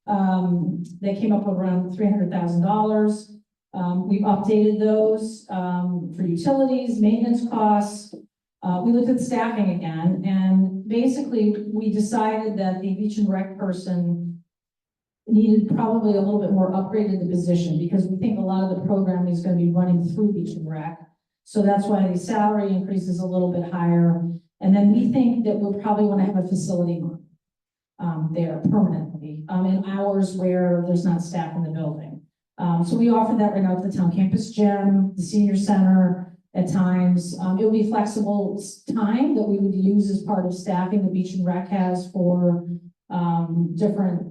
They came up around $300,000. We've updated those for utilities, maintenance costs. We looked at staffing again, and basically we decided that the beach and rec person needed probably a little bit more upgrade in the position because we think a lot of the programming is going to be running through beach and rec. So that's why the salary increase is a little bit higher. And then we think that we'll probably want to have a facility there permanently in hours where there's not staff in the building. So we offer that right now at the town campus gym, the senior center at times. It will be flexible time that we would use as part of staffing the beach and rec has for different,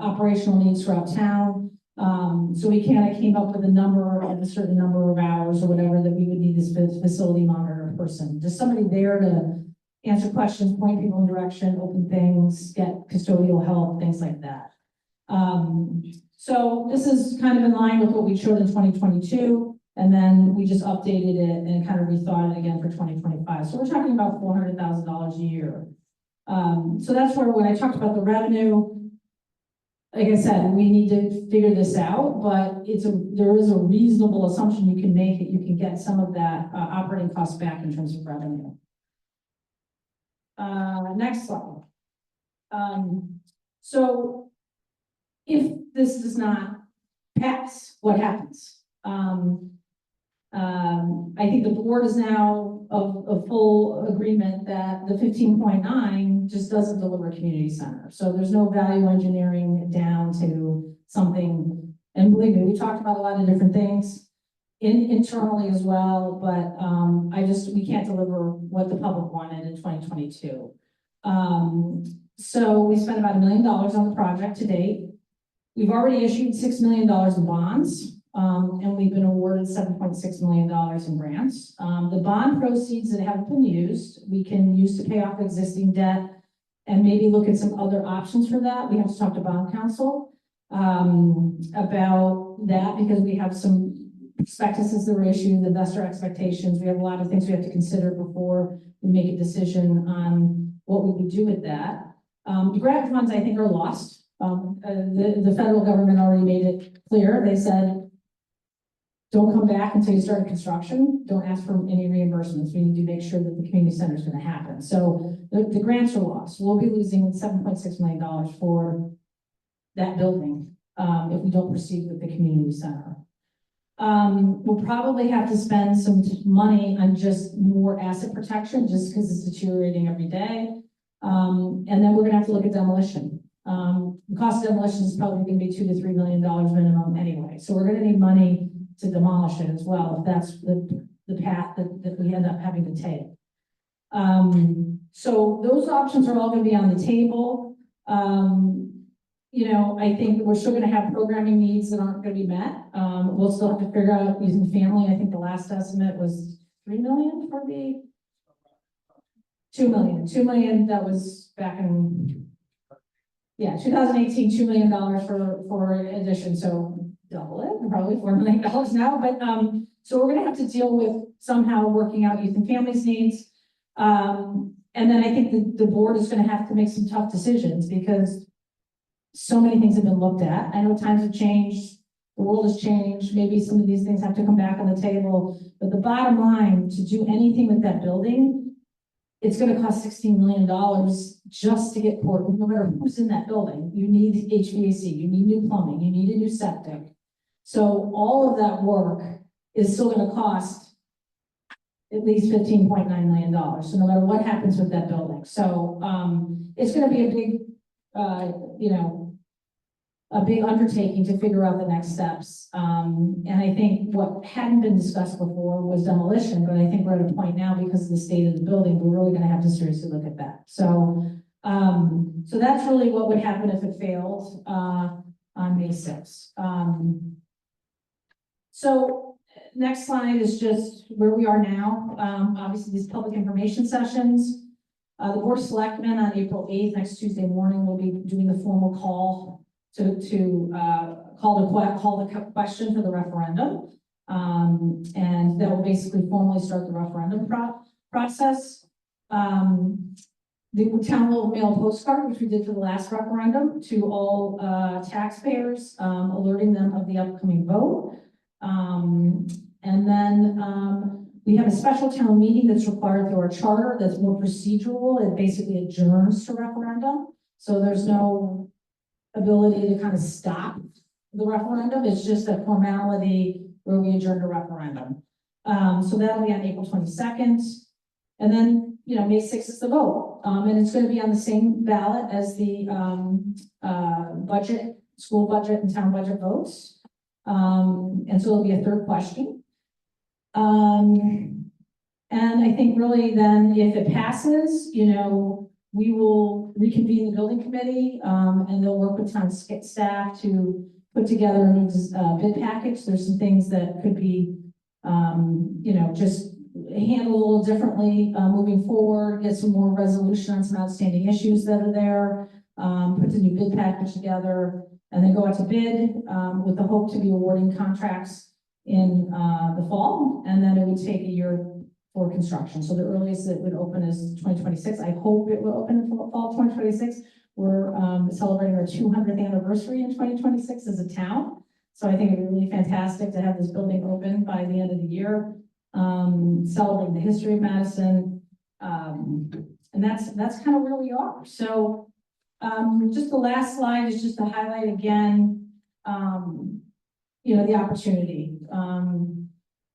operational needs throughout town. So we kind of came up with a certain number of hours or whatever that we would need this facility monitor person. Just somebody there to answer questions, point people in direction, open things, get custodial help, things like that. So this is kind of in line with what we showed in 2022, and then we just updated it and kind of rethought it again for 2025. So we're talking about $400,000 a year. So that's where when I talked about the revenue, like I said, we need to figure this out, but there is a reasonable assumption you can make that you can get some of that operating costs back in terms of revenue. Next slide. So if this does not pass, what happens? I think the board is now of full agreement that the 15.9 just doesn't deliver a community center. So there's no value engineering down to something, and believe me, we talked about a lot of different things internally as well, but we can't deliver what the public wanted in 2022. So we spent about $1 million on the project to date. We've already issued $6 million in bonds. And we've been awarded $7.6 million in grants. The bond proceeds that haven't been used, we can use to pay off existing debt and maybe look at some other options for that. We have to talk to bond counsel about that because we have some prospectuses that were issued, the investor expectations. We have a lot of things we have to consider before we make a decision on what we would do with that. The grant funds, I think, are lost. The federal government already made it clear. They said, don't come back until you start construction. Don't ask for any reimbursements. We need to make sure that the community center is going to happen. So the grants are lost. We'll be losing $7.6 million for that building if we don't proceed with the community center. We'll probably have to spend some money on just more asset protection just because it's deteriorating every day. And then we're going to have to look at demolition. The cost of demolition is probably going to be $2 to $3 million minimum anyway. So we're going to need money to demolish it as well, if that's the path that we end up having to take. So those options are all going to be on the table. I think we're still going to have programming needs that aren't going to be met. We'll still have to figure out using family. I think the last estimate was $3 million for the 2 million, that was back in, yeah, 2018, $2 million for addition, so double it, probably $4 million now, but, so we're gonna have to deal with somehow working out youth and families needs. And then I think the board is gonna have to make some tough decisions because so many things have been looked at. I know times have changed, the world has changed, maybe some of these things have to come back on the table, but the bottom line, to do anything with that building, it's gonna cost $16 million just to get poured, no matter who's in that building. You need HVAC, you need new plumbing, you need a new septic. So all of that work is still gonna cost at least $15.9 million. So no matter what happens with that building. So, it's gonna be a big, a big undertaking to figure out the next steps. And I think what hadn't been discussed before was demolition, but I think we're at a point now because of the state of the building, we're really gonna have to seriously look at that. So, so that's really what would happen if it failed, on May 6th. So next slide is just where we are now. Obviously these public information sessions, the Board of Selectmen on April 8th, next Tuesday morning, will be doing the formal call to call the question for the referendum. And that will basically formally start the referendum process. The town will mail a postcard, which we did for the last referendum, to all taxpayers, alerting them of the upcoming vote. And then we have a special town meeting that's required through our charter that's more procedural. It basically adjourns to referendum. So there's no ability to kind of stop the referendum. It's just a formality where we adjourn to referendum. So that'll be on April 22nd. And then, May 6th is the vote. And it's going to be on the same ballot as the budget, school budget and town budget votes. And so it'll be a third question. And I think really then if it passes, we will reconvene the building committee, and they'll work with town staff to put together a new bid package. There's some things that could be, just handled a little differently moving forward, get some more resolution on some outstanding issues that are there, put the new bid package together, and then go out to bid with the hope to be awarding contracts in the fall, and then it would take a year for construction. So the earliest it would open is 2026. I hope it will open in fall 2026. We're celebrating our 200th anniversary in 2026 as a town. So I think it'd be really fantastic to have this building open by the end of the year, celebrating the history of Madison. And that's kind of where we are. So just the last slide is just to highlight again, the opportunity.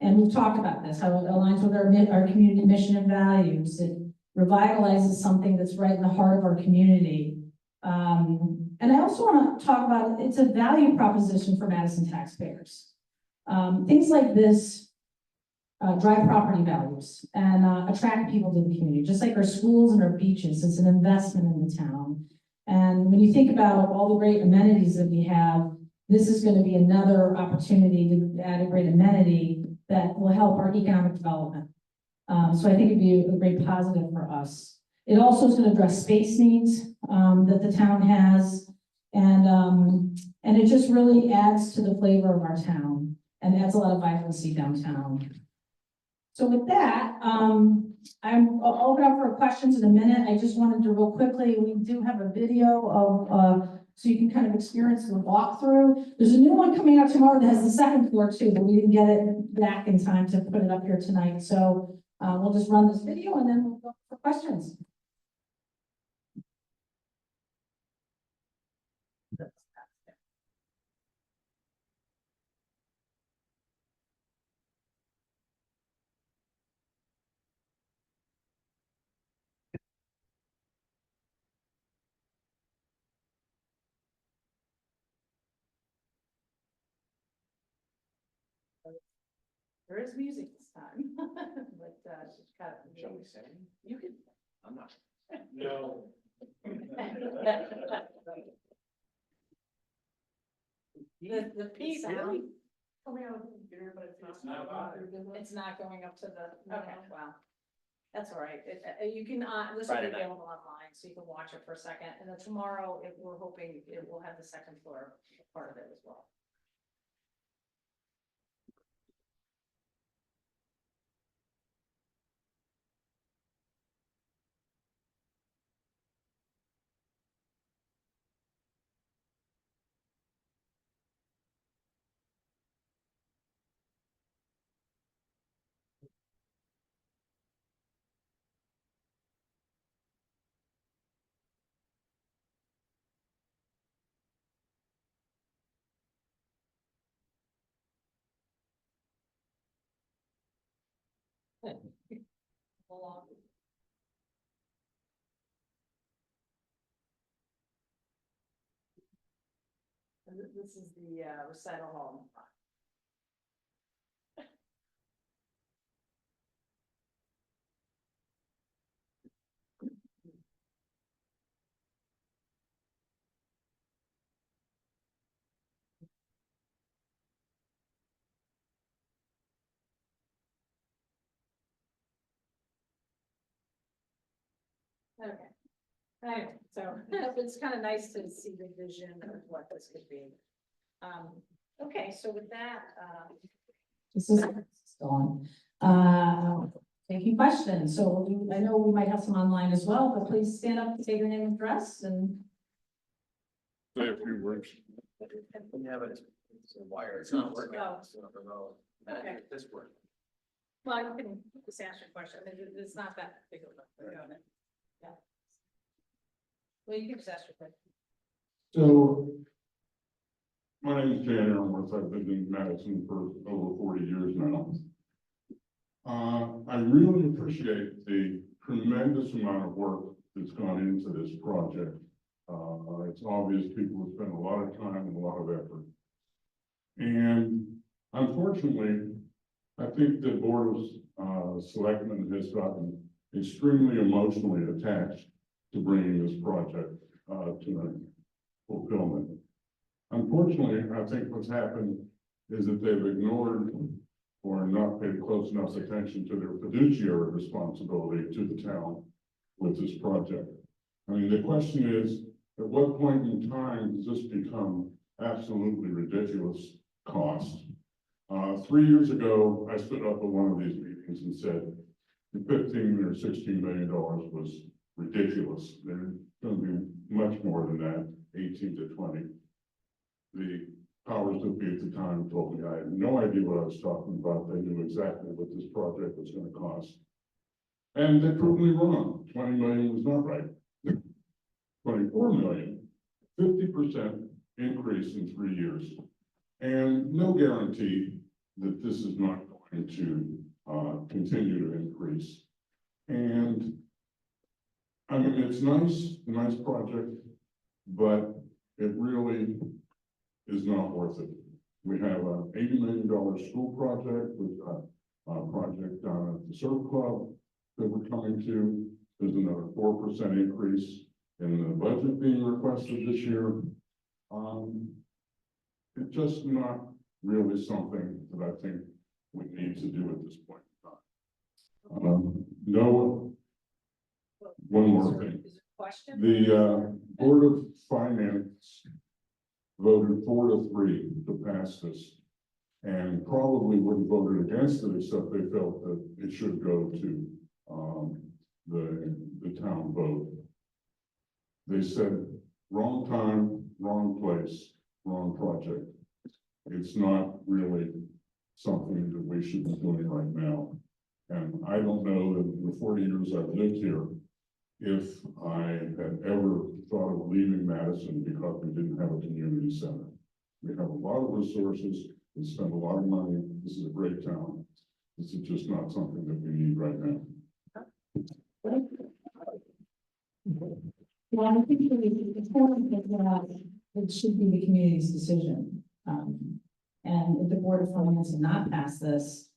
And we've talked about this, how it aligns with our community mission and values. It revitalizes something that's right in the heart of our community. And I also want to talk about, it's a value proposition for Madison taxpayers. Things like this drive property values and attract people to the community, just like our schools and our beaches. It's an investment in the town. And when you think about all the great amenities that we have, this is going to be another opportunity to add a great amenity that will help our economic development. So I think it'd be a great positive for us. It also is going to address space needs that the town has, and it just really adds to the flavor of our town and adds a lot of vibrancy downtown. So with that, I'll open up for questions in a minute. I just wanted to real quickly, we do have a video of so you can kind of experience the walkthrough. There's a new one coming out tomorrow that has the second floor too, but we didn't get it back in time to put it up here tonight. So we'll just run this video and then we'll go for questions. There is music this time, but she's got. Shall we sing? You can. I'm not. No. The P sound. Coming out of the computer, but it's not. It's not going up to the, okay, wow. That's all right. You can, this will be Friday night. available online, so you can watch it for a second. And then tomorrow, we're hoping it will have the second floor part of it as well. This is the recital hall. Okay. Anyway, so it's kind of nice to see the vision of what this could be. Okay, so with that, this is still on. Taking questions. So I know we might have some online as well, but please stand up, say your name and address and. Say a few words. Yeah, but it's a wire, it's not working. Oh. It's not remote. Okay. This work. Well, I can just ask you a question. I mean, it's not that big of a. Yeah. Well, you can just ask your question. So, my name is Jan Aaronworth. I've been in Madison for over 40 years now. I really appreciate the tremendous amount of work that's gone into this project. It's obvious people have spent a lot of time and a lot of effort. And unfortunately, I think the Board of Selectmen has gotten extremely emotionally attached to bringing this project to fulfillment. Unfortunately, I think what's happened is that they've ignored or not paid close enough attention to their fiduciary responsibility to the town with this project. I mean, the question is, at what point in time does this become absolutely ridiculous cost? 3 years ago, I stood up at one of these meetings and said, the $15 or $16 million was ridiculous. There's going to be much more than that, 18 to 20. The powers that be at the time told me I had no idea what I was talking about. They knew exactly what this project was going to cost. And they proved me wrong. 20 million was not right. 24 million, 50% increase in 3 years. And no guarantee that this is not going to continue to increase. And I mean, it's nice project, but it really is not worth it. We have an $80 million school project with a project down at the surf club that we're coming to. There's another 4% increase in the budget being requested this year. It's just not really something that I think we need to do at this point in time. No, one more thing. Is there a question? The Board of Finance voted 4-3 to pass this, and probably would have voted against it, except they felt that it should go to the town vote. They said, wrong time, wrong place, wrong project. It's not really something that we should be doing right now. And I don't know that in the 40 years I've lived here, if I had ever thought of leaving Madison because we didn't have a community center. We have a lot of resources, we spend a lot of money, this is a great town. This is just not something that we need right now. Well, I think it's important that it should be the community's decision. And if the Board of Finance did not pass this,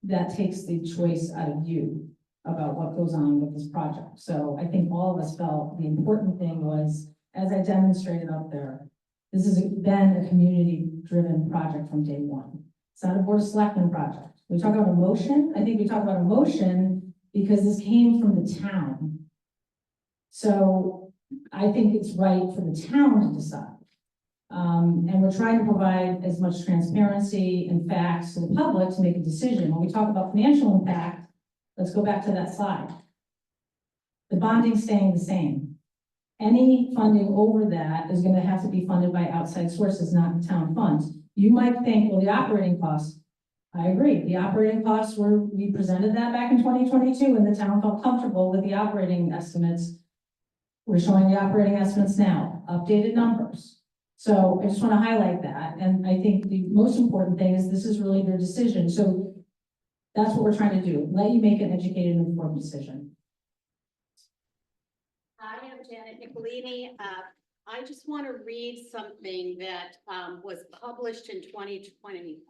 that takes the choice out of you about what goes on with this project. So I think all of us felt the important thing was, as I demonstrated up there, this has been a community-driven project from day one. It's not a Board of Selectmen project. We talk about emotion. I think we talk about emotion because this came from the town. So I think it's right for the town to decide. And we're trying to provide as much transparency and facts to the public to make a decision. When we talk about financial impact, let's go back to that slide. The bonding's staying the same. Any funding over that is gonna have to be funded by outside sources, not town funds. You might think, well, the operating costs, I agree, the operating costs we presented that back in 2022, and the town felt comfortable with the operating estimates. We're showing the operating estimates now, updated numbers. So I just want to highlight that, and I think the most important thing is this is really their decision, so that's what we're trying to do, let you make an educated and informed decision. Hi, I'm Janet Nicolini. I just want to read something that was published in 2020,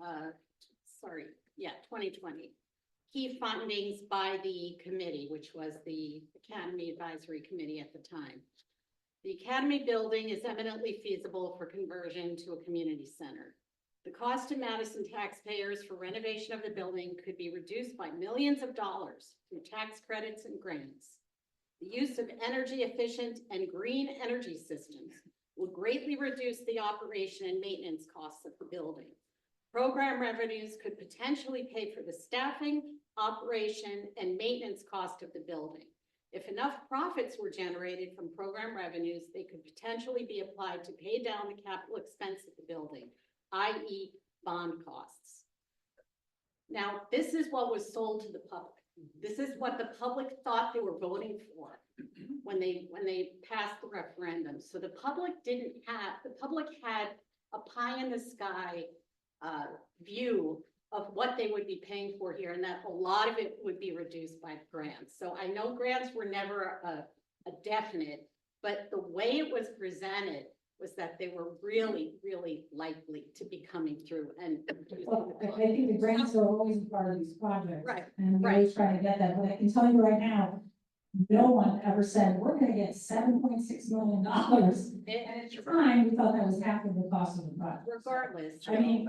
2020. Key findings by the committee, which was the Academy Advisory Committee at the time. The Academy building is eminently feasible for conversion to a community center. The cost to Madison taxpayers for renovation of the building could be reduced by millions of dollars through tax credits and grants. The use of energy efficient and green energy systems will greatly reduce the operation and maintenance costs of the building. Program revenues could potentially pay for the staffing, operation, and maintenance cost of the building. If enough profits were generated from program revenues, they could potentially be applied to pay down the capital expense of the building, i.e. bond costs. Now, this is what was sold to the public. This is what the public thought they were voting for when they passed the referendum. So the public had a pie in the sky view of what they would be paying for here, and that a lot of it would be reduced by grants. So I know grants were never a definite, but the way it was presented was that they were really, really likely to be coming through. And Well, I think the grants are always a part of these projects. Right, And we're right. always trying to get that, but I can tell you right now, no one ever said, we're gonna get $7.6 million. And at the time, we thought that was half of the cost of the project. regardless. I mean,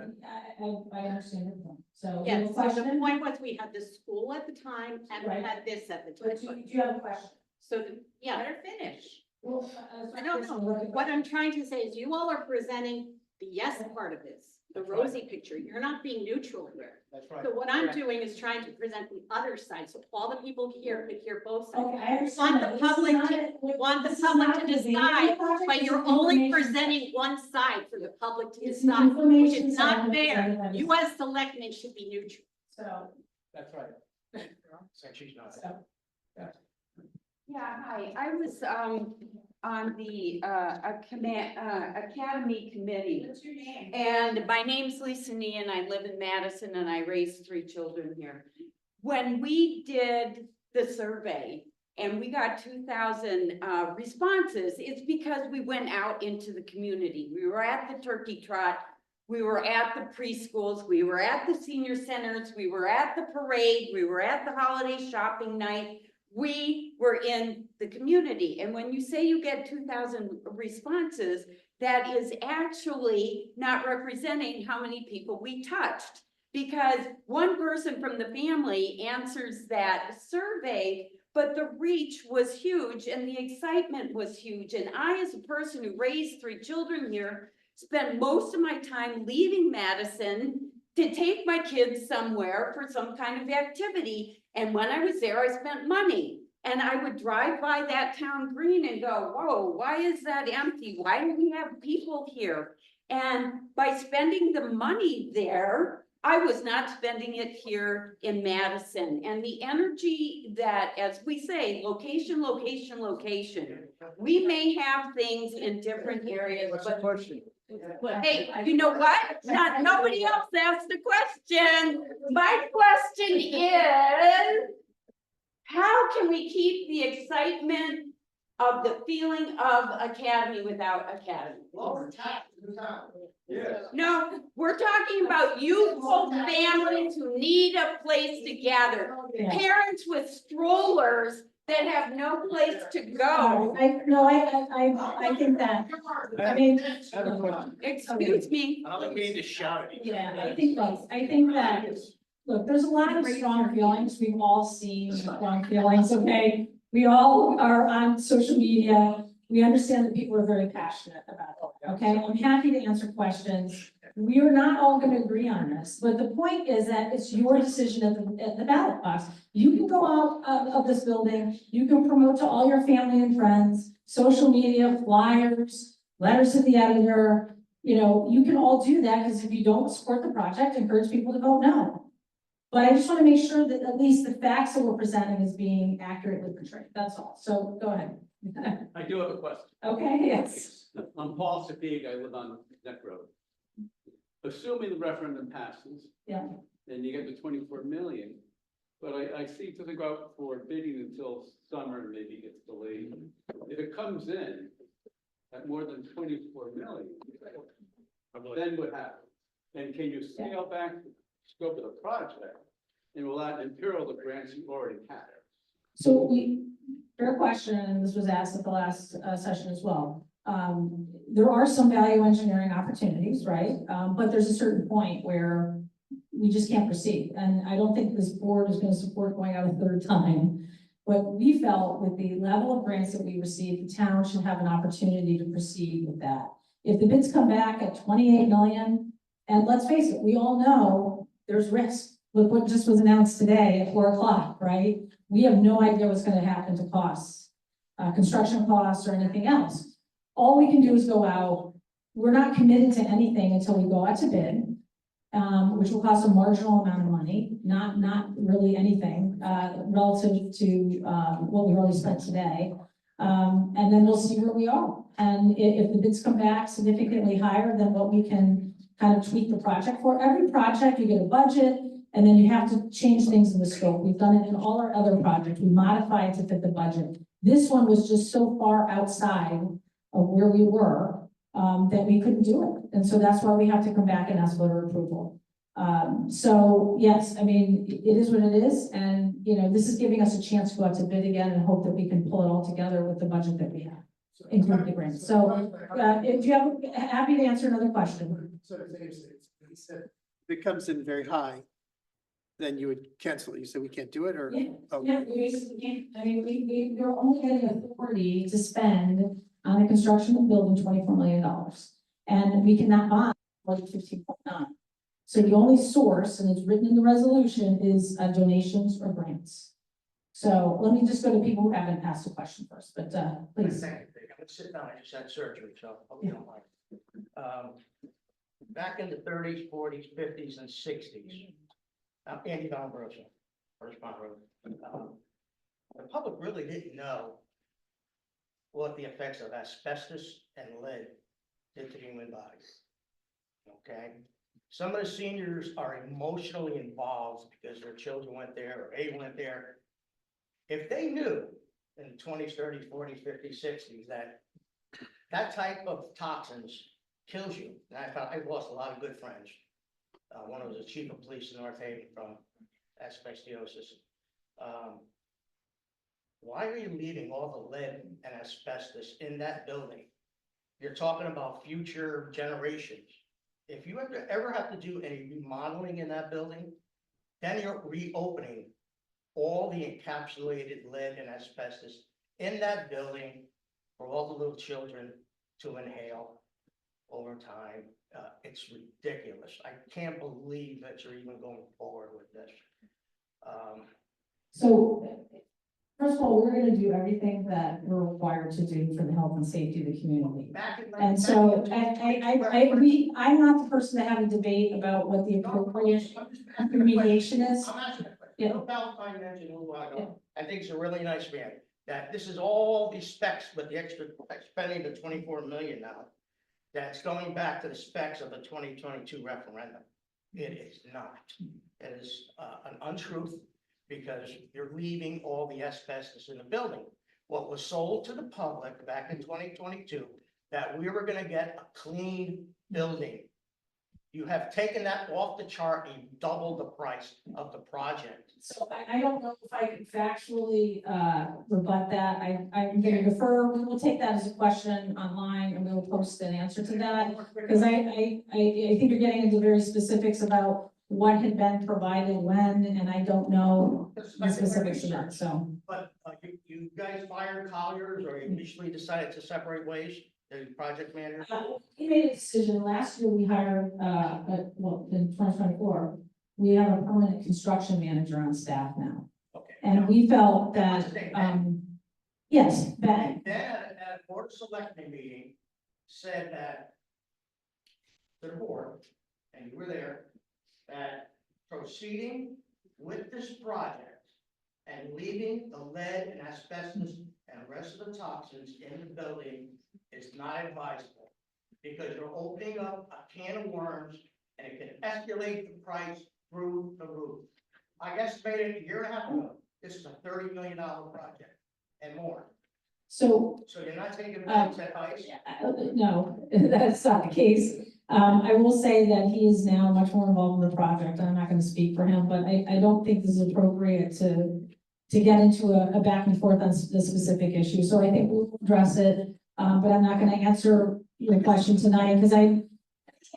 I understand your point. So, you have Yeah, a so the question? point was we had the school at the time and Right. we had this at the But do time. you have a question? So, yeah. Let her finish. Well, I don't know. What I'm trying to say is you all are presenting the yes part of this, the rosy picture. You're not being neutral here. That's right. So what I'm doing is trying to present the other side, so all the people here could hear both sides. Okay, I understand. Want that. the This is public not to- a- want the this is public not to the decide, Xanadu project, But this you're is only information. presenting one side for the public to It's the decide, which information is side not that's fair. presented by the- You as selectmen should be neutral. So, That's right. So she's not. Yeah, hi, I was, on the, Academy Committee. what's your name? And my name's Lisa Nee, and I live in Madison, and I raised 3 children here. When we did the survey and we got 2,000 responses, it's because we went out into the community. We were at the turkey trot, we were at the preschools, we were at the senior centers, we were at the parade, we were at the holiday shopping night. We were in the community. And when you say you get 2,000 responses, that is actually not representing how many people we touched. Because one person from the family answers that survey, but the reach was huge and the excitement was huge. And I, as a person who raised 3 children here, spent most of my time leaving Madison to take my kids somewhere for some kind of activity. And when I was there, I spent money. And I would drive by that town green and go, whoa, why is that empty? Why do we have people here? And by spending the money there, I was not spending it here in Madison. And the energy that, as we say, location, location, location. We may have things in different areas, but hey, you know what? Nobody else asked the question. My question is, how can we keep the excitement of the feeling of Academy without Academy? No, we're talking about youthful families who need a place to gather. Yeah. Parents with strollers that have no place to go. I think that, I mean. Excuse me. I don't think we need to shout at each other. Yeah, I think that Look, there's a lot of strong feelings. We've all seen strong feelings, okay? We all are on social media. We understand that people are very passionate about it, okay? I'm happy to answer questions. We are not all gonna agree on this, but the point is that it's your decision at the ballot box. You can go out of this building, you can promote to all your family and friends, social media, flyers, letters to the editor. You know, you can all do that, because if you don't support the project, encourage people to vote no. But I just want to make sure that at least the facts that we're presenting is being accurately portrayed, that's all. So go ahead. I do have a question. Okay, yes. I'm Paul Sapig, I live on Neck Road. Assuming the referendum passes. Yeah. Then you get the 24 million, but I see to go out for bidding until summer and maybe gets delayed. If it comes in at more than 24 million, then what happens? And can you scale back the scope of the project and will that imperil the grants you already have? So fair question, and this was asked at the last session as well. There are some value engineering opportunities, right? But there's a certain point where we just can't proceed. And I don't think this board is going to support going out a third time. But we felt with the level of grants that we received, the town should have an opportunity to proceed with that. If the bids come back at 28 million, and let's face it, we all know there's risk. Look what just was announced today at 4 o'clock, right? We have no idea what's going to happen to costs, construction costs or anything else. All we can do is go out. We're not committed to anything until we go out to bid, which will cost a marginal amount of money, not really anything relative to what we've already spent today. And then we'll see where we are. And if the bids come back significantly higher than what we can kind of tweak the project for, every project you get a budget, and then you have to change things in the scope. We've done it in all our other projects. We modify it to fit the budget. This one was just so far outside of where we were that we couldn't do it. And so that's why we have to come back and ask voter approval. So yes, I mean, it is what it is. And, you know, this is giving us a chance to go out to bid again and hope that we can pull it all together with the budget that we have, including the grants. So if you have, happy to answer another question. So as Dave said, he said, if it comes in very high, then you would cancel it. You said we can't do it, or? Yeah, Oh. yeah, we basically can't, I mean, we're only getting authority to spend on the construction of the building $24 million. And we cannot bond more than 15.9. So the only source, and it's written in the resolution, is donations or grants. So let me just go to people who haven't asked a question first, but please. I'm gonna sit down, I just had surgery, so I hope you don't mind. Back in the 30s, 40s, 50s, and 60s, I'm Andy Dombrosa, First Pond Road. The public really didn't know what the effects of asbestos and lead did to human bodies. Okay? Some of the seniors are emotionally involved because their children went there or they went there. If they knew in the 20s, 30s, 40s, 50s, 60s that that type of toxins kills you, and I've lost a lot of good friends. One was the chief of police in North Haven from asbestosis. Why are you leaving all the lead and asbestos in that building? You're talking about future generations. If you ever have to do any remodeling in that building, then you're reopening all the encapsulated lead and asbestos in that building for all the little children to inhale over time. It's ridiculous. I can't believe that you're even going forward with this. So first of all, we're going to do everything that we're required to do for the health and safety of the community. And so I'm not the person to have a debate about what the appropriate remediation is. I'm asking a question. Yeah. Bill Valentine mentioned a little while Yeah. ago, I think he's a really nice man, that this is all these specs with the extra spending the 24 million now. That's going back to the specs of the 2022 referendum. It is not. It is an untruth because you're leaving all the asbestos in the building. What was sold to the public back in 2022, that we were gonna get a clean building. You have taken that off the chart and doubled the price of the project. So I don't know if I can factually rebut that. I'm going to defer. We will take that as a question online and we will post an answer to that. Because I think you're getting into very specifics about what had been provided when, and I don't know the specifics of that, so. But you guys fired Colliers, or you initially decided to separate ways, the project manager? We made a decision, last year we hired, well, in 2024, we have a permanent construction manager on staff now. Okay. And we felt that, yes, Ben, Then at a board of selectmen meeting, said that to the board, and you were there, that proceeding with this project and leaving the lead and asbestos and the rest of the toxins in the building is not advisable, because you're opening up a can of worms and it can escalate the price through the roof. I estimated a year and a half ago, this is a $30 million project and more. so, So you're not taking Ben's advice? no, that's not the case. I will say that he is now much more involved in the project, and I'm not gonna speak for him, but I don't think this is appropriate to get into a back and forth on the specific issue, so I think we'll address it, but I'm not gonna answer your question tonight, because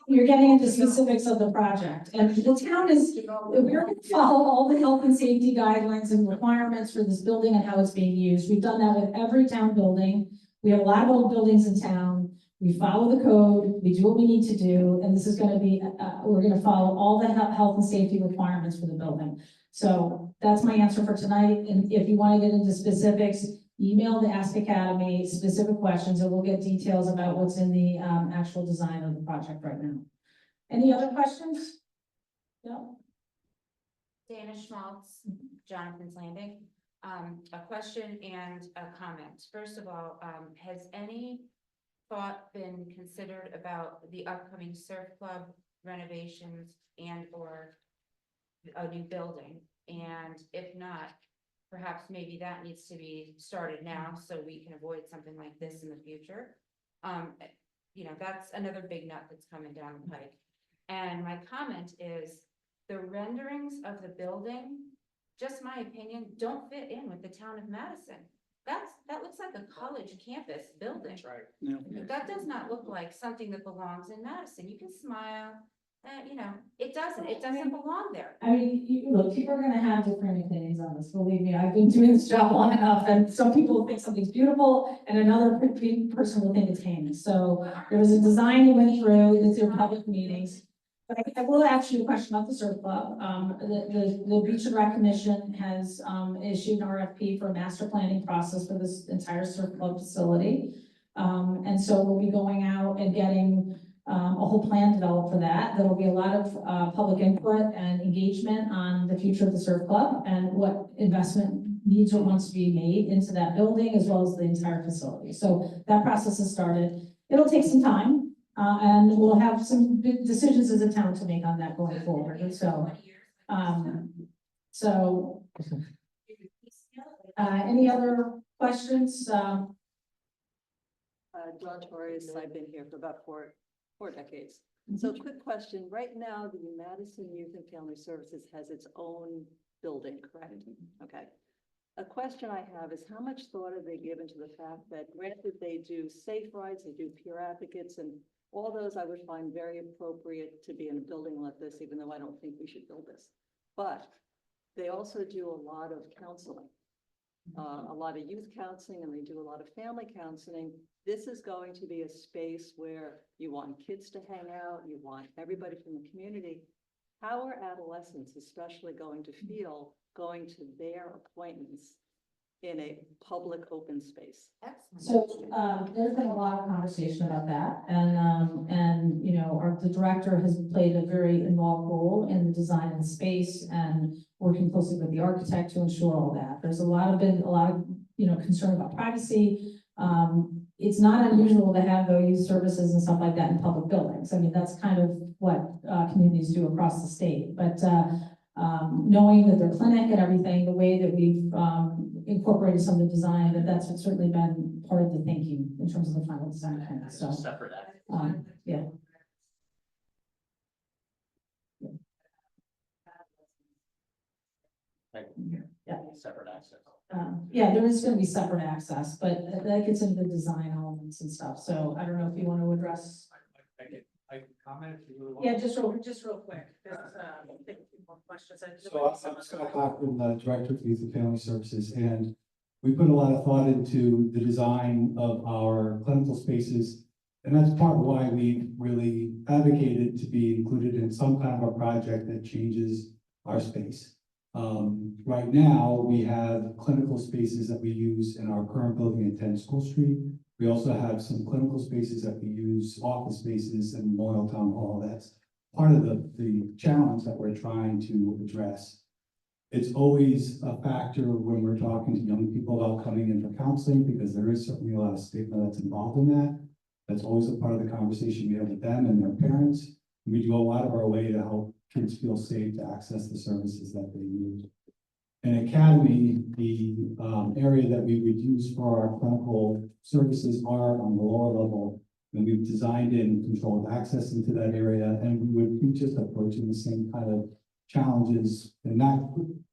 you're getting into specifics of the project, and the town is, we're gonna follow all the health and safety guidelines and requirements for this building and how it's being used. We've done that with every town building. We have a lot of old buildings in town. We follow the code, we do what we need to do, and this is gonna be, we're gonna follow all the health and safety requirements for the building. So that's my answer for tonight, and if you wanna get into specifics, email the Ask Academy specific questions, and we'll get details about what's in the, actual design of the project right now. Any other questions? No? Dana Schmaltz, Jonathan's Landing. A question and a comment. First of all, has any thought been considered about the upcoming surf club renovations and or a new building? And if not, perhaps maybe that needs to be started now so we can avoid something like this in the future. You know, that's another big nut that's coming down the pike. And my comment is the renderings of the building, just my opinion, don't fit in with the town of Madison. That looks like a college campus building. That's right. That does not look like something that belongs in Madison. You can smile, you know, it doesn't belong there. I mean, look, people are gonna have different opinions on this, believe me, I've been doing this job long enough, and some people think something's beautiful, and another person will think it's heinous. So there was a design that went through, it's in public meetings. But I will ask you a question about the surf club. The Beach and Rec Commission has, issued an RFP for a master planning process for this entire surf club facility. And so we'll be going out and getting, a whole plan developed for that. There will be a lot of, public input and engagement on the future of the surf club and what investment needs or wants to be made into that building as well as the entire facility. So that process has started. It'll take some time. And we'll have some big decisions as a town to make on that going forward, and so, any other questions? John Torres, I've been here for about four decades. So quick question, right now, the Madison Youth and Family Services has its own building, correct? Okay. A question I have is how much thought have they given to the fact that granted they do safe rides, they do peer advocates, and all those I would find very appropriate to be in a building like this, even though I don't think we should build this. But they also do a lot of counseling, a lot of youth counseling, and they do a lot of family counseling. This is going to be a space where you want kids to hang out, you want everybody from the community. How are adolescents especially going to feel going to their appointments in a public open space? So, there's been a lot of conversation about that, and, you know, the director has played a very involved role in the design of the space and working closely with the architect to ensure all that. There's been a lot of, you know, concern about privacy. It's not unusual to have those services and stuff like that in public buildings. I mean, that's kind of what, communities do across the state, but, knowing that their clinic and everything, the way that we've, incorporated some of the design, that's certainly been part of the thinking in terms of the final design plan, so. Separate act. Yeah. Yeah. Separate access. Yeah, there is gonna be separate access, but that gets into the design elements and stuff, so I don't know if you want to address. I comment? if you really want? Yeah, just real quick. There's, I think a few more questions. So I'm Scott Cochran, the Director of Youth and Family Services, and we put a lot of thought into the design of our clinical spaces. And that's part of why we really advocated to be included in some kind of a project that changes our space. Right now, we have clinical spaces that we use in our current building at 10 School Street. We also have some clinical spaces that we use, office spaces in Memorial Town Hall. That's part of the challenge that we're trying to address. It's always a factor when we're talking to young people about coming in for counseling, because there is certainly a lot of stigma that's involved in that. That's always a part of the conversation we have with them and their parents. We do a lot of our way to help kids feel safe to access the services that they need. In Academy, the area that we would use for our clinical services are on the lower level. And we've designed in controlled access into that area, and we would be just approaching the same kind of challenges in that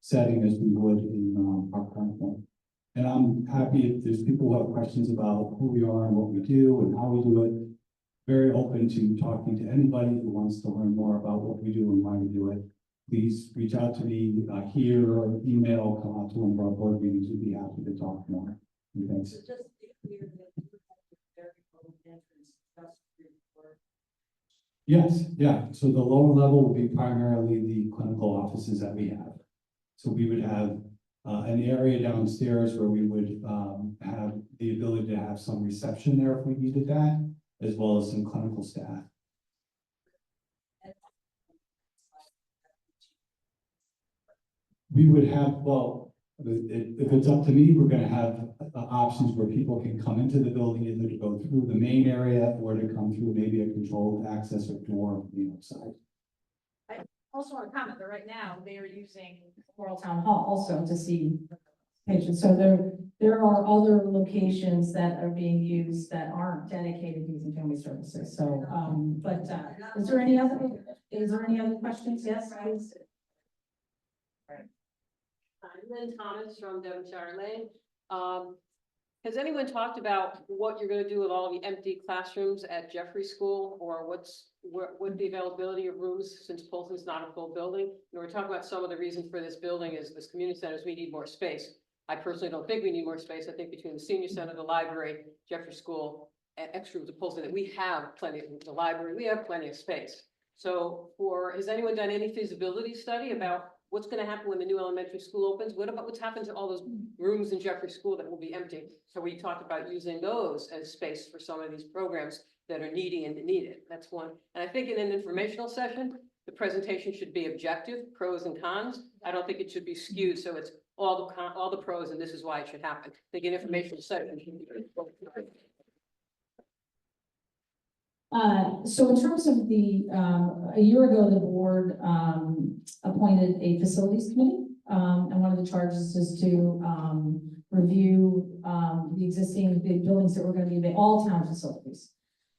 setting as we would in our current one. And I'm happy if there's people who have questions about who we are and what we do and how we do it. Very open to talking to anybody who wants to learn more about what we do and why we do it. Please reach out to me here or email, come out to one of our board meetings. We'd be happy to talk more. And thanks. So just to be clear that you have a very low entrance just for. Yes, yeah. So the lower level will be primarily the clinical offices that we have. So we would have an area downstairs where we would have the ability to have some reception there if we needed that, as well as some clinical staff. We would have, well, if it's up to me, we're gonna have options where people can come into the building, either to go through the main area or to come through maybe a controlled access or door from the outside. Also want to comment that right now they are using Memorial Town Hall also to see patients. So there are other locations that are being used that aren't dedicated to youth and family services. So, is there any other questions? Yes, please. I'm Lynn Thomas from Devonshire Lane. Has anyone talked about what you're gonna do with all the empty classrooms at Jeffrey School, or what the availability of rooms, since Polson's not a full building? And we're talking about some of the reasons for this building is this community centers, we need more space. I personally don't think we need more space. I think between the senior center, the library, Jeffrey School, and extra rooms of Polson, that we have plenty of the library, we have plenty of space. So has anyone done any feasibility study about what's gonna happen when the new elementary school opens? What about what's happened to all those rooms in Jeffrey School that will be empty? So we talked about using those as space for some of these programs that are needy and needed. That's one. And I think in an informational session, the presentation should be objective, pros and cons. I don't think it should be skewed, so it's all the pros and this is why it should happen. I think an informational session should be. So in terms of a year ago, the board appointed a facilities committee. And one of the charges is to review the existing buildings that were going to be all town facilities,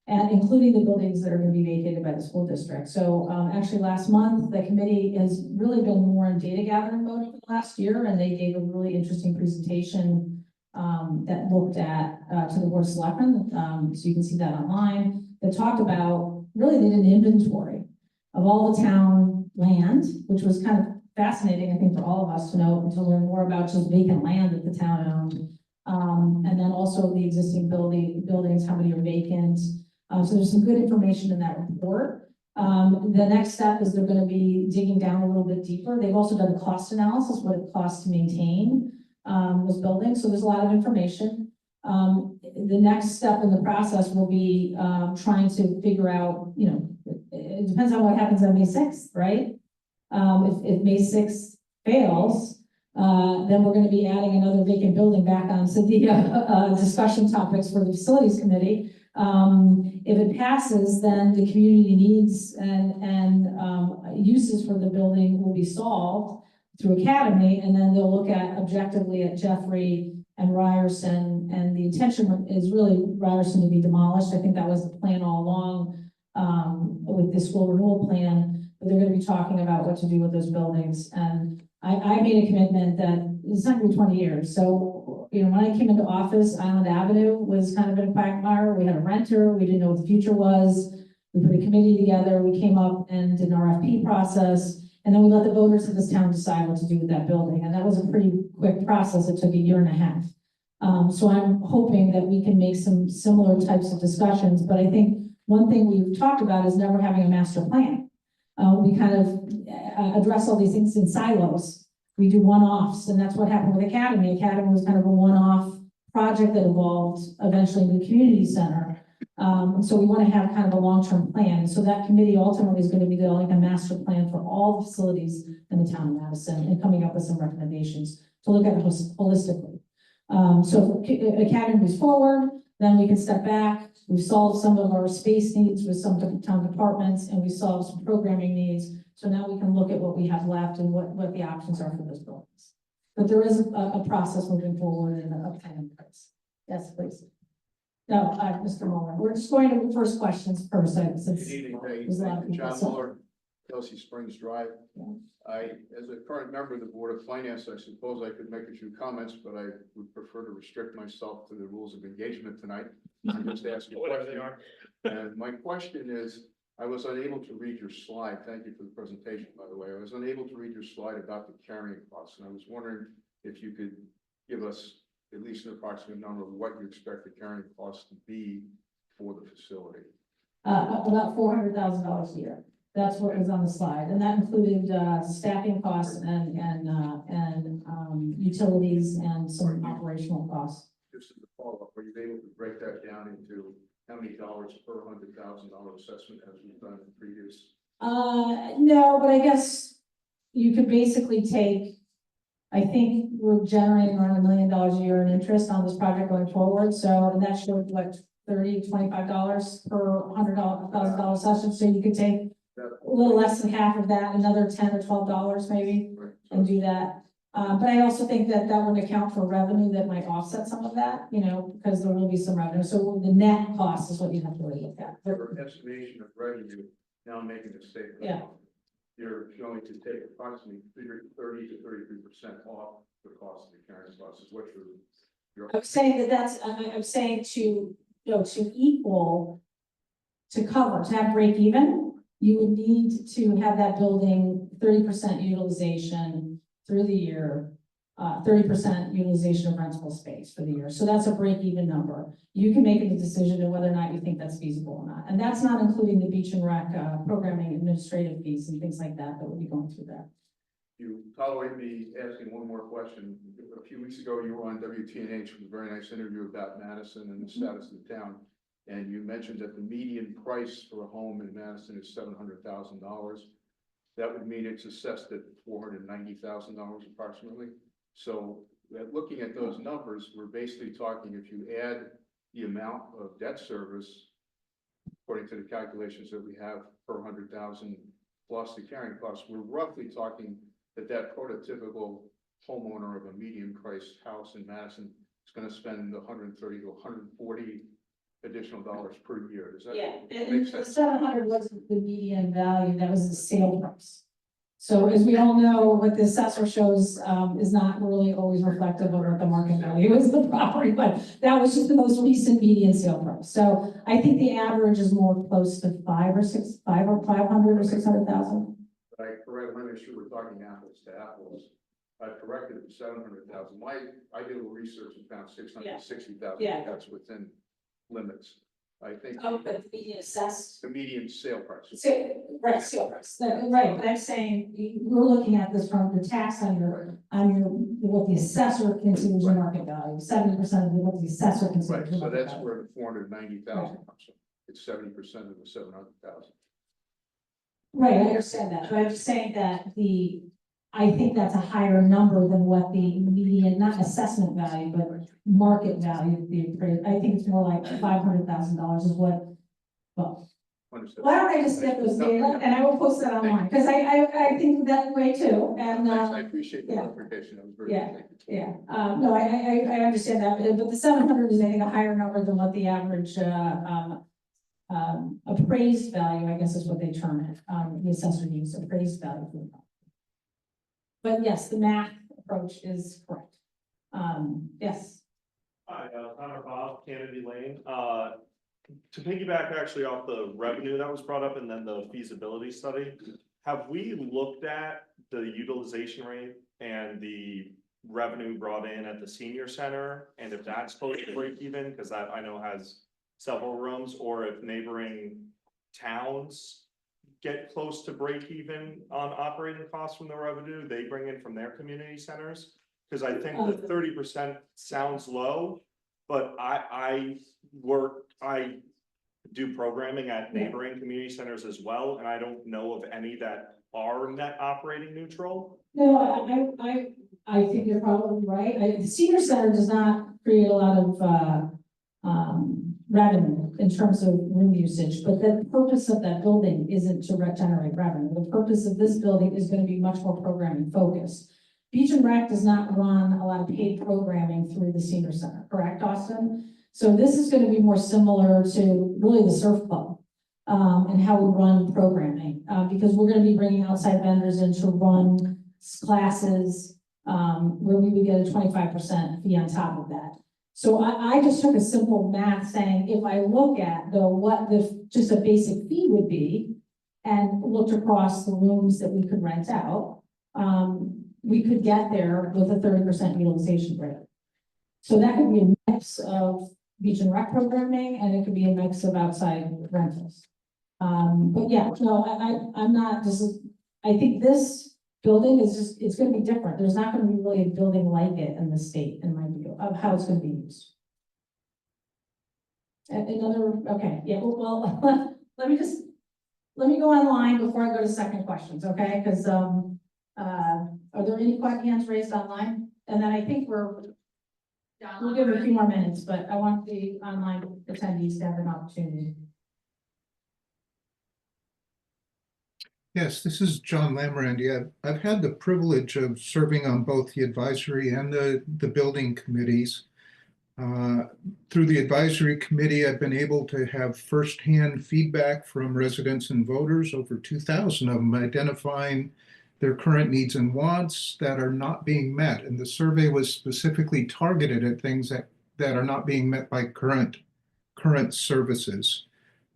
and including the buildings that are going to be vacated by the school district. So actually last month, the committee has really been more in data gathering mode over the last year, and they gave a really interesting presentation that looked at to the board of selectmen. So you can see that online. That talked about, really they did an inventory of all the town land, which was kind of fascinating, I think, for all of us to know and to learn more about just vacant land that the town owned. And then also the existing buildings, how many are vacant. So there's some good information in that report. The next step is they're going to be digging down a little bit deeper. They've also done a cost analysis, what it costs to maintain those buildings. So there's a lot of information. The next step in the process will be trying to figure out, it depends on what happens on May 6th, right? If May 6th fails, then we're going to be adding another vacant building back onto the discussion topics for the facilities committee. If it passes, then the community needs and uses for the building will be solved through Academy, and then they'll look at objectively at Jeffrey and Ryerson, and the intention is really Ryerson to be demolished. I think that was the plan all along with the school renewal plan, but they're going to be talking about what to do with those buildings. And I made a commitment that it's not going to be 20 years. So, when I came into office, Island Avenue was kind of in a quagmire. We had a renter. We didn't know what the future was. We put a committee together, we came up and did an RFP process, and then we let the voters of this town decide what to do with that building, and that was a pretty quick process, it took a year and a half. So I'm hoping that we can make some similar types of discussions, but I think one thing we've talked about is never having a master plan. We kind of address all these things in silos. We do one-offs, and that's what happened with Academy. Academy was kind of a one-off project that evolved eventually into the community center. So we want to have kind of a long-term plan. So that committee ultimately is going to be developing a master plan for all the facilities in the town of Madison and coming up with some recommendations to look at it holistically. So if Academy moves forward, then we can step back. We've solved some of our space needs with some town departments, and we solved some programming needs. So now we can look at what we have left and what the options are for those buildings. But there is a process moving forward and a plan in place. Yes, please. No, Mr. Muller, we're just going to first questions first, since Good evening, there's a lot of people. John So- Muller, Kelsey Springs Drive. Yeah. As a current member of the Board of Finance, I suppose I could make a few comments, but I would prefer to restrict myself to the rules of engagement tonight. And just ask a question. And my question is, I was unable to read your slide. Thank you for the presentation, by the way. I was unable to read your slide about the carrying costs, and I was wondering if you could give us at least an approximate number of what you expect the carrying costs to be for the facility. About $400,000 a year. That's what was on the slide, and that included staffing costs and utilities and some operational costs. Just as a follow-up, were you able to break that down into how many dollars per $100,000 assessment as we've done in previous? No, but I guess you could basically take, I think we're generating around $1 million a year in interest on this project going forward. So, and that showed what, $25 per $100,000 assessment. So you could take a little less than half of that, another $10 or $12 maybe, Right. and do that. But I also think that that would account for revenue that might offset some of that, you know, because there will be some revenue. So the net cost is what you have to really look at. For estimation of revenue, now I'm making a statement. Yeah. You're going to take approximately 30 to 33% off the cost of the carrying costs is what you're. I'm saying that I'm saying to, you know, to equal, to cover, to have break even, you would need to have that building 30% utilization through the year, 30% utilization of rentable space for the year. So that's a break even number. You can make a decision on whether or not you think that's feasible or not. And that's not including the beach and rec programming administrative fees and things like that will be going through that. You tolerate me asking one more question. A few weeks ago, you were on WTNH with a very nice interview about Madison and the status of the town. And you mentioned that the median price for a home in Madison is $700,000. That would mean it's assessed at $490,000 approximately. So looking at those numbers, we're basically talking, if you add the amount of debt service, according to the calculations that we have per 100,000 plus the carrying costs, we're roughly talking that prototypical homeowner of a medium priced house in Madison is going to spend 130 to 140 additional dollars per year. Does that And make the sense? 700 wasn't the median value, that was the sale price. So as we all know, what the assessor shows is not really always reflective of what the market value is of the property, but that was just the most recent median sale price. So I think the average is more close to 500 or 600,000. But I correct, let me make sure we're talking apples to apples. I corrected it to 700,000. I did a little research and found 660,000. Yeah. That's within limits. I think Oh, but the median assessed. the median sale price. Right, sale price, right, but I'm saying, we're looking at this from the tax on your, what the assessor considers your market value, 70% of what the assessor Right, considers your so market that's value. where the 490,000 comes from. It's 70% of the 700,000. Right, I understand that, but I'm just saying that I think that's a higher number than what the median, not assessment value, but market value of the appraisal. I think it's more like $500,000 is what, well, Understood. why don't I just get those data and I will post that online, because I think that way too, and, I appreciate the yeah. clarification. That was very Yeah. good. Thank you. yeah, no, I understand that, but the 700 is, I think, a higher number than what the average, appraised value, I guess is what they term it, the assessor uses appraised value for the property. But yes, the math approach is correct. Yes. Hi, Connor Bob, Kennedy Lane. To piggyback actually off the revenue that was brought up and then the feasibility study, have we looked at the utilization rate and the revenue brought in at the senior center? And if that's close to break even, because that I know has several rooms, or if neighboring towns get close to break even on operating costs from the revenue they bring in from their community centers? Because I think the 30% sounds low, but I do programming at neighboring community centers as well, and I don't know of any that are net operating neutral. No, I think you're probably right. The senior center does not create a lot of, revenue in terms of room usage, but the purpose of that building isn't to generate revenue. The purpose of this building is gonna be much more programming focused. Beach and Rec does not run a lot of paid programming through the senior center, correct, Austin? So this is gonna be more similar to really the surf club, and how we run programming, because we're gonna be bringing outside vendors in to run classes, where we would get a 25% fee on top of that. So I just took a simple math saying, if I look at what just a basic fee would be, and looked across the rooms that we could rent out, we could get there with a 30% utilization rate. So that could be a mix of beach and rec programming, and it could be a mix of outside rentals. But yeah, no, I'm not just, I think this building is just, it's gonna be different. There's not gonna be really a building like it in the state, in my view, of how it's gonna be used. Okay, yeah, well, let me go online before I go to second questions, okay? Because, are there any hands raised online? And then I think we'll give it a few more minutes, but I want the online attendees to have an opportunity. Yes, this is John Lamorandi. I've had the privilege of serving on both the advisory and the building committees. Through the advisory committee, I've been able to have firsthand feedback from residents and voters, over 2,000 of them, identifying their current needs and wants that are not being met. And the survey was specifically targeted at things that are not being met by current services.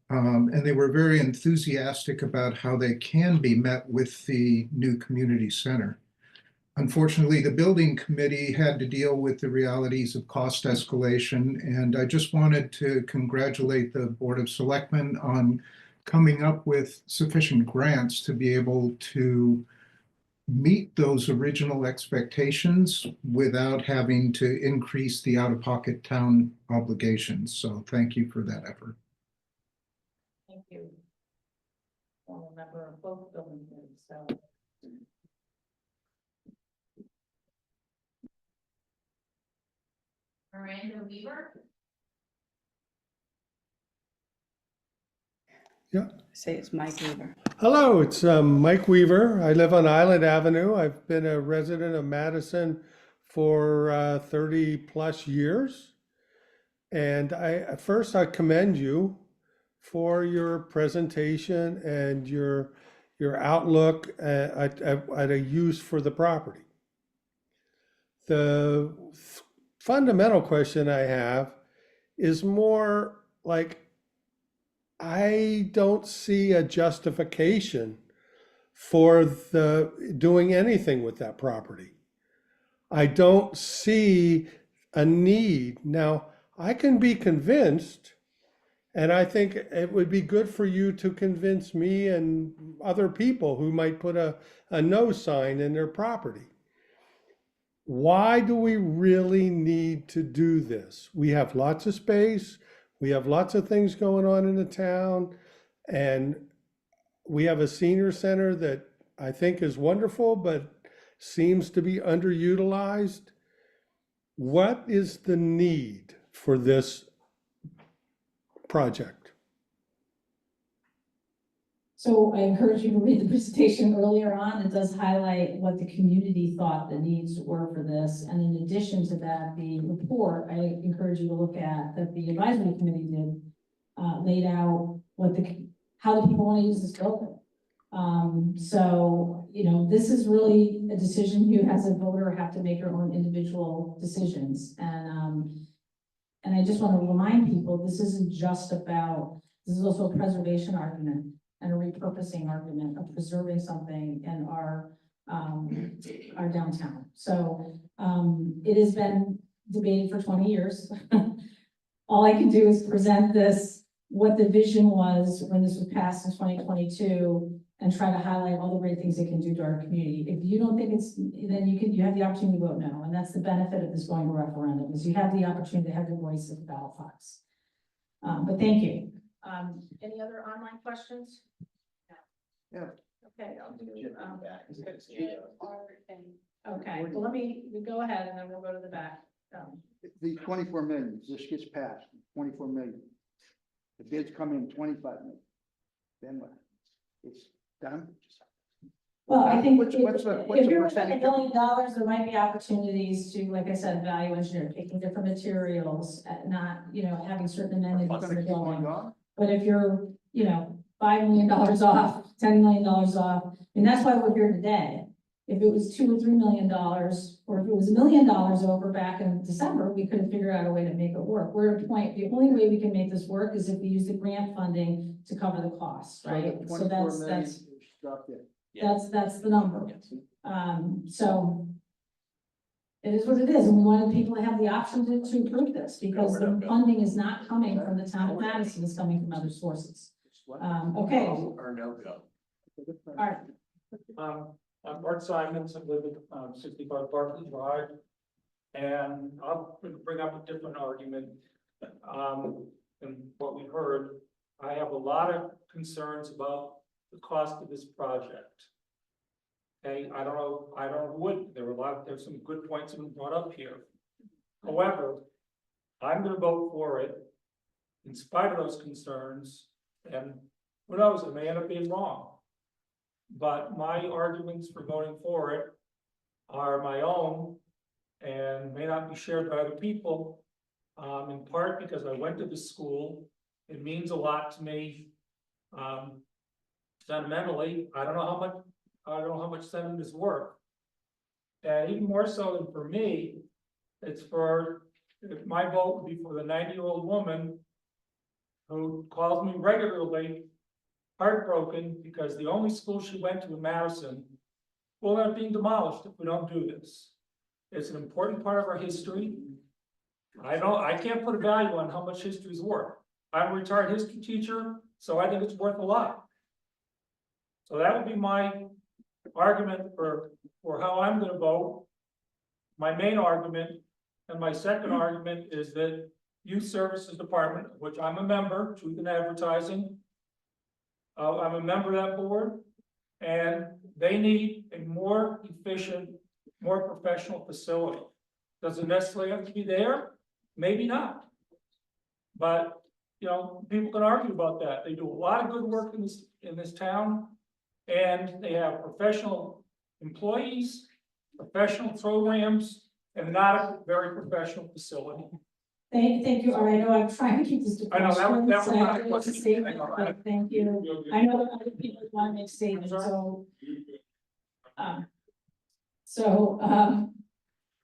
And they were very enthusiastic about how they can be met with the new community center. Unfortunately, the building committee had to deal with the realities of cost escalation, and I just wanted to congratulate the Board of Selectmen on coming up with sufficient grants to be able to meet those original expectations without having to increase the out-of-pocket town obligations. So thank you for that effort. Thank you. Well, a member of both building committees, so. Miranda Weaver? Yeah. Say it's Mike Weaver. Hello, it's Mike Weaver. I live on Island Avenue. I've been a resident of Madison for 30 plus years. And I commend you for your presentation and your outlook at a use for the property. The fundamental question I have is more like, I don't see a justification for doing anything with that property. I don't see a need. Now, I can be convinced, and I think it would be good for you to convince me and other people who might put a no sign in their property. Why do we really need to do this? We have lots of space. We have lots of things going on in the town, and we have a senior center that I think is wonderful, but seems to be underutilized. What is the need for this project? So I encourage you to read the presentation earlier on. It does highlight what the community thought the needs were for this. And in addition to that, the report, I encourage you to look at, that the advisory committee did, laid out how the people want to use this building. So, this is really a decision you as a voter have to make your own individual decisions. And And I just want to remind people, this isn't just about, this is also a preservation argument and a repurposing argument of preserving something in our downtown. So, it has been debated for 20 years. All I can do is present this, what the vision was when this was passed in 2022, and try to highlight all the great things it can do to our community. If you don't think it's, then you have the opportunity to vote no, and that's the benefit of this going to referendum, is you have the opportunity to have your voice at the ballot box. But thank you. Any other online questions? Yeah. Okay, I'll do, okay, well, let me, go ahead, and then we'll go to the back. The 24 million, this gets passed, 24 million. The bids come in 25 million. Then what? It's done? Well, I think What's if the you're looking at $1 percentage? billion, there might be opportunities to, like I said, value engineer, taking different materials, not, having certain amenities It's in gonna the keep on building. going? But if you're, $5 million off, $10 million off, and that's why we're here today. If it was $2 or $3 million, or if it was $1 million over back in December, we could have figured out a way to make it work. We're at a point, the only way we can make this work is if we use the grant funding to cover the costs, right? So the So 24 that's, million is stuck in. that's the number. So it is what it is, and we wanted people to have the option to approve this, because the funding is not coming from the town of Madison, it's coming from other sources. Okay, all Or no go. right, I'm Art Simons, I live at 65 Bartley Drive. And I'll bring up a different argument than what we heard. I have a lot of concerns about the cost of this project. Okay, I don't know who would, there's some good points that were brought up here. However, I'm gonna vote for it in spite of those concerns, and who knows, it may end up being wrong. But my arguments for voting for it are my own and may not be shared by other people. In part because I went to this school, it means a lot to me. Sentimentally, I don't know how much sentiment is worth. And even more so than for me, my vote would be for the 90-year-old woman who calls me regularly, heartbroken because the only school she went to in Madison will end up being demolished if we don't do this. It's an important part of our history. I can't put a value on how much history is worth. I'm a retired history teacher, so I think it's worth a lot. So that would be my argument for how I'm gonna vote. My main argument, and my second argument, is that Youth Services Department, which I'm a member, Truth in Advertising, I'm a member of that board, and they need a more efficient, more professional facility. Does it necessarily have to be there? Maybe not. But, people can argue about that. They do a lot of good work in this town, and they have professional employees, professional programs, and not a very professional facility. thank you, Art. I know I'm trying to keep this to I know, that was questions, my so I have question. to statement, I know. but thank you. I know that other people want to make statements, so,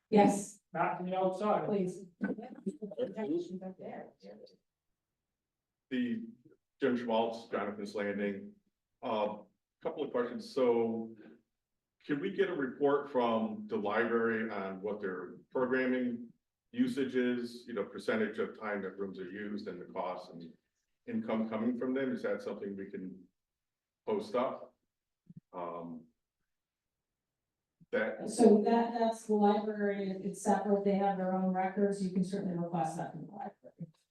yes, Not from the outside. please. The Jim Schmaltz, Jonathan's Landing. Couple of questions. So can we get a report from the library on what their programming usage is, percentage of time that rooms are used and the costs and income coming from them? Is that something we can post up? So that's the library, it's separate, they have their own records, you can certainly request that from the library.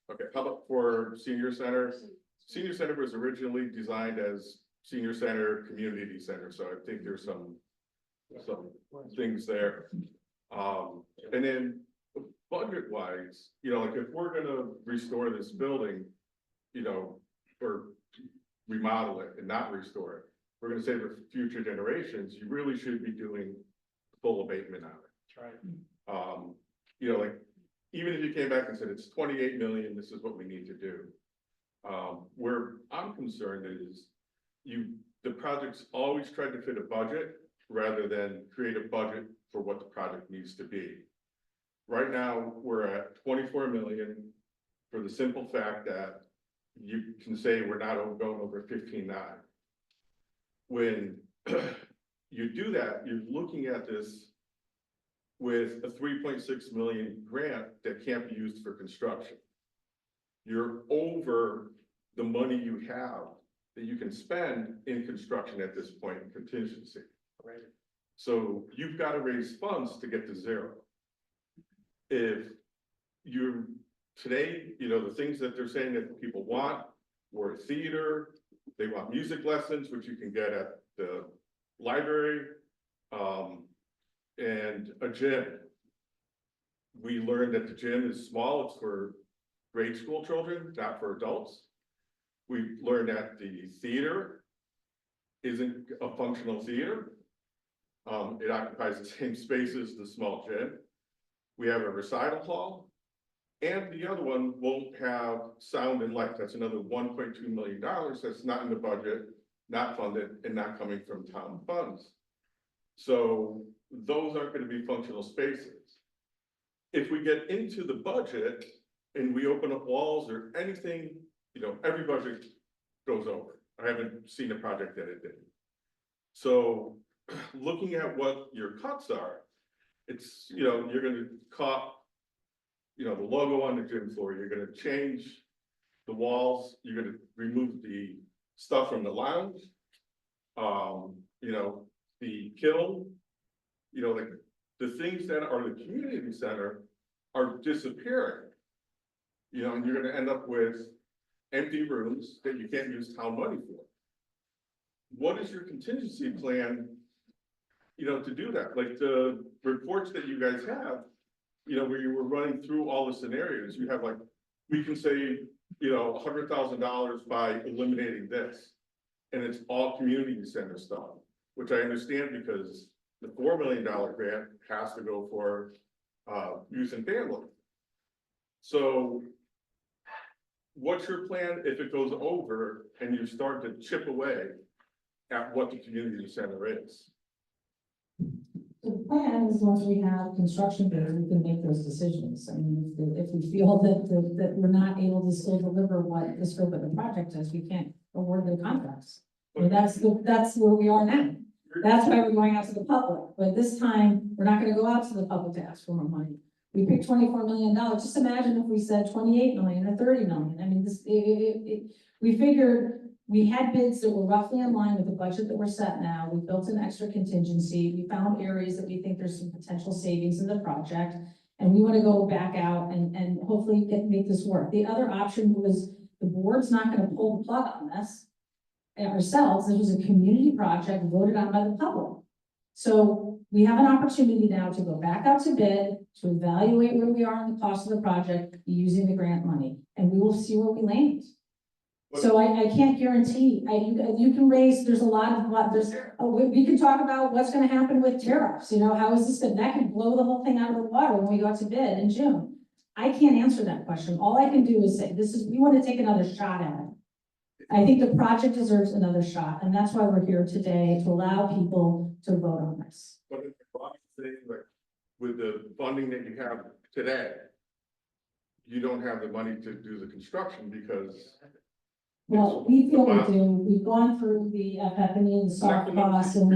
Okay, how about for senior center? Senior center was originally designed as senior center, community center, so I think there's some things there. And then budget wise, like if we're gonna restore this building, or remodel it and not restore it, we're gonna save it for future generations, you really should be doing full abatement on it. That's right. Like, even if you came back and said it's 28 million, this is what we need to do. Where I'm concerned is the project's always tried to fit a budget rather than create a budget for what the project needs to be. Right now, we're at 24 million for the simple fact that you can say we're not going over 15.9. When you do that, you're looking at this with a 3.6 million grant that can't be used for construction. You're over the money you have that you can spend in construction at this point in contingency. Right. So you've got to raise funds to get to zero. If you're today, you know, the things that they're saying that people want were theater, they want music lessons, which you can get at the library, and a gym. We learned that the gym is small, it's for grade school children, not for adults. We learned that the theater isn't a functional theater. It occupies the same space as the small gym. We have a recital hall, and the other one won't have sound and light. That's another $1.2 million that's not in the budget, not funded, and not coming from town funds. So those aren't going to be functional spaces. If we get into the budget and we open up walls or anything, you know, every budget goes over. I haven't seen a project that it didn't. So looking at what your cuts are, it's, you know, you're going to cut, you know, the logo on the gym floor, you're going to change the walls, you're going to remove the stuff from the lounge, you know, the kiln, you know, like the things that are the community center are disappearing. You know, and you're going to end up with empty rooms that you can't use town money for. What is your contingency plan, you know, to do that? Like the reports that you guys have, you know, where you were running through all the scenarios, you have like, we can say, you know, $100,000 by eliminating this. And it's all community center stuff, which I understand because the $4 million grant has to go for youth and family. So what's your plan if it goes over and you start to chip away at what the community center is? The plan is once we have construction bids, we can make those decisions. I mean, if we feel that we're not able to still deliver what the scope of the project is, we can't award the contracts. I mean, that's where we are now. That's why we're going out to the public. But this time, we're not gonna go out to the public to ask for more money. We picked $24 million. Just imagine if we said 28 million or 30 million. I mean, we figured we had bids that were roughly in line with the budget that we're set now. We built an extra contingency. We found areas that we think there's some potential savings in the project. And we want to go back out and hopefully make this work. The other option was the board's not going to pull the plug on this ourselves. It was a community project voted on by the public. So we have an opportunity now to go back out to bid, to evaluate where we are in the cost of the project using the grant money, and we will see where we land. So I can't guarantee, you can raise, there's a lot of, we can talk about what's gonna happen with tariffs, you know, how is this, that could blow the whole thing out of the water when we go out to bid in June. I can't answer that question. All I can do is say, we wanna take another shot at it. I think the project deserves another shot, and that's why we're here today, to allow people to vote on this. But if the project thing, like with the funding that you have today, you don't have the money to do the construction because. Well, we feel we do. We've gone through the FF&E and the soft costs, and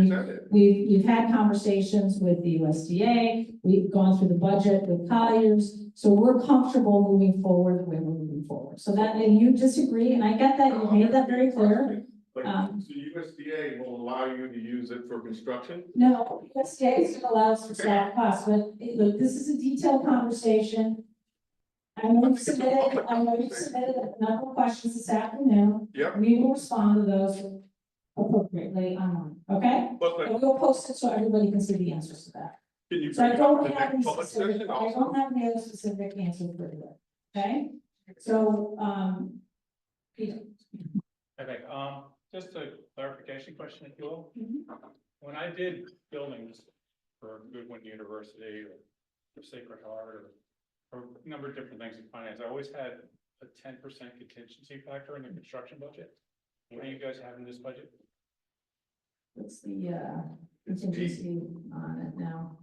we've had conversations with the USDA. We've gone through the budget with Colliers, so we're comfortable moving forward the way we're moving forward. So that, and you disagree, and I get that, you made that very clear. So USDA will allow you to use it for construction? No, USDA still allows for soft costs, but look, this is a detailed conversation. I know you've submitted a number of questions this afternoon. Yep. We will respond to those appropriately online, okay? And we'll post it so everybody can see the answers to that. Can you So I don't bring it have up any in the next public specific, session I also? don't have any other specific answer for you, okay? So, Peter. Okay, just a clarification question, if you will. Mhm. When I did buildings for Goodwin University or Sacred Heart or a number of different things in finance, I always had a 10% contingency factor in the construction budget. What do you guys have in this budget? What's the contingency on it now?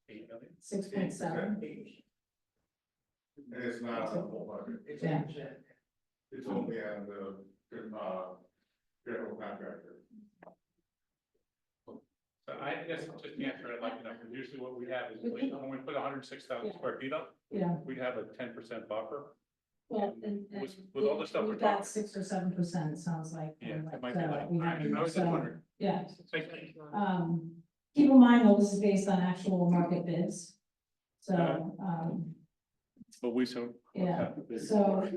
8 million. 6.7. And it's not a full budget. It's Yeah. 8%. It's only on the, general contractor. So I guess just the answer I'd like to know, because usually what we have is when we put 106,000 square feet up, Yeah, we'd have a 10% buffer. well, and With all the stuff we're we've got talking. 6 or 7%, it sounds like. Yeah, like, it might be like, we have to- I was just so, wondering. Yeah, Thank you. keep in mind, though, this is based on actual market bids. So, But we so. yeah, so,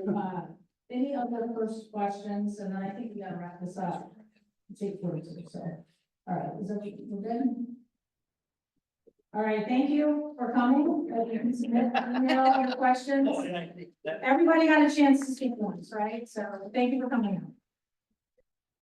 any other first questions, and then I think we gotta wrap this up. Take 42, so, all right, is that, we're good? All right, thank you for coming. You can submit email or questions. Everybody got a chance to speak once, right? So thank you for coming out.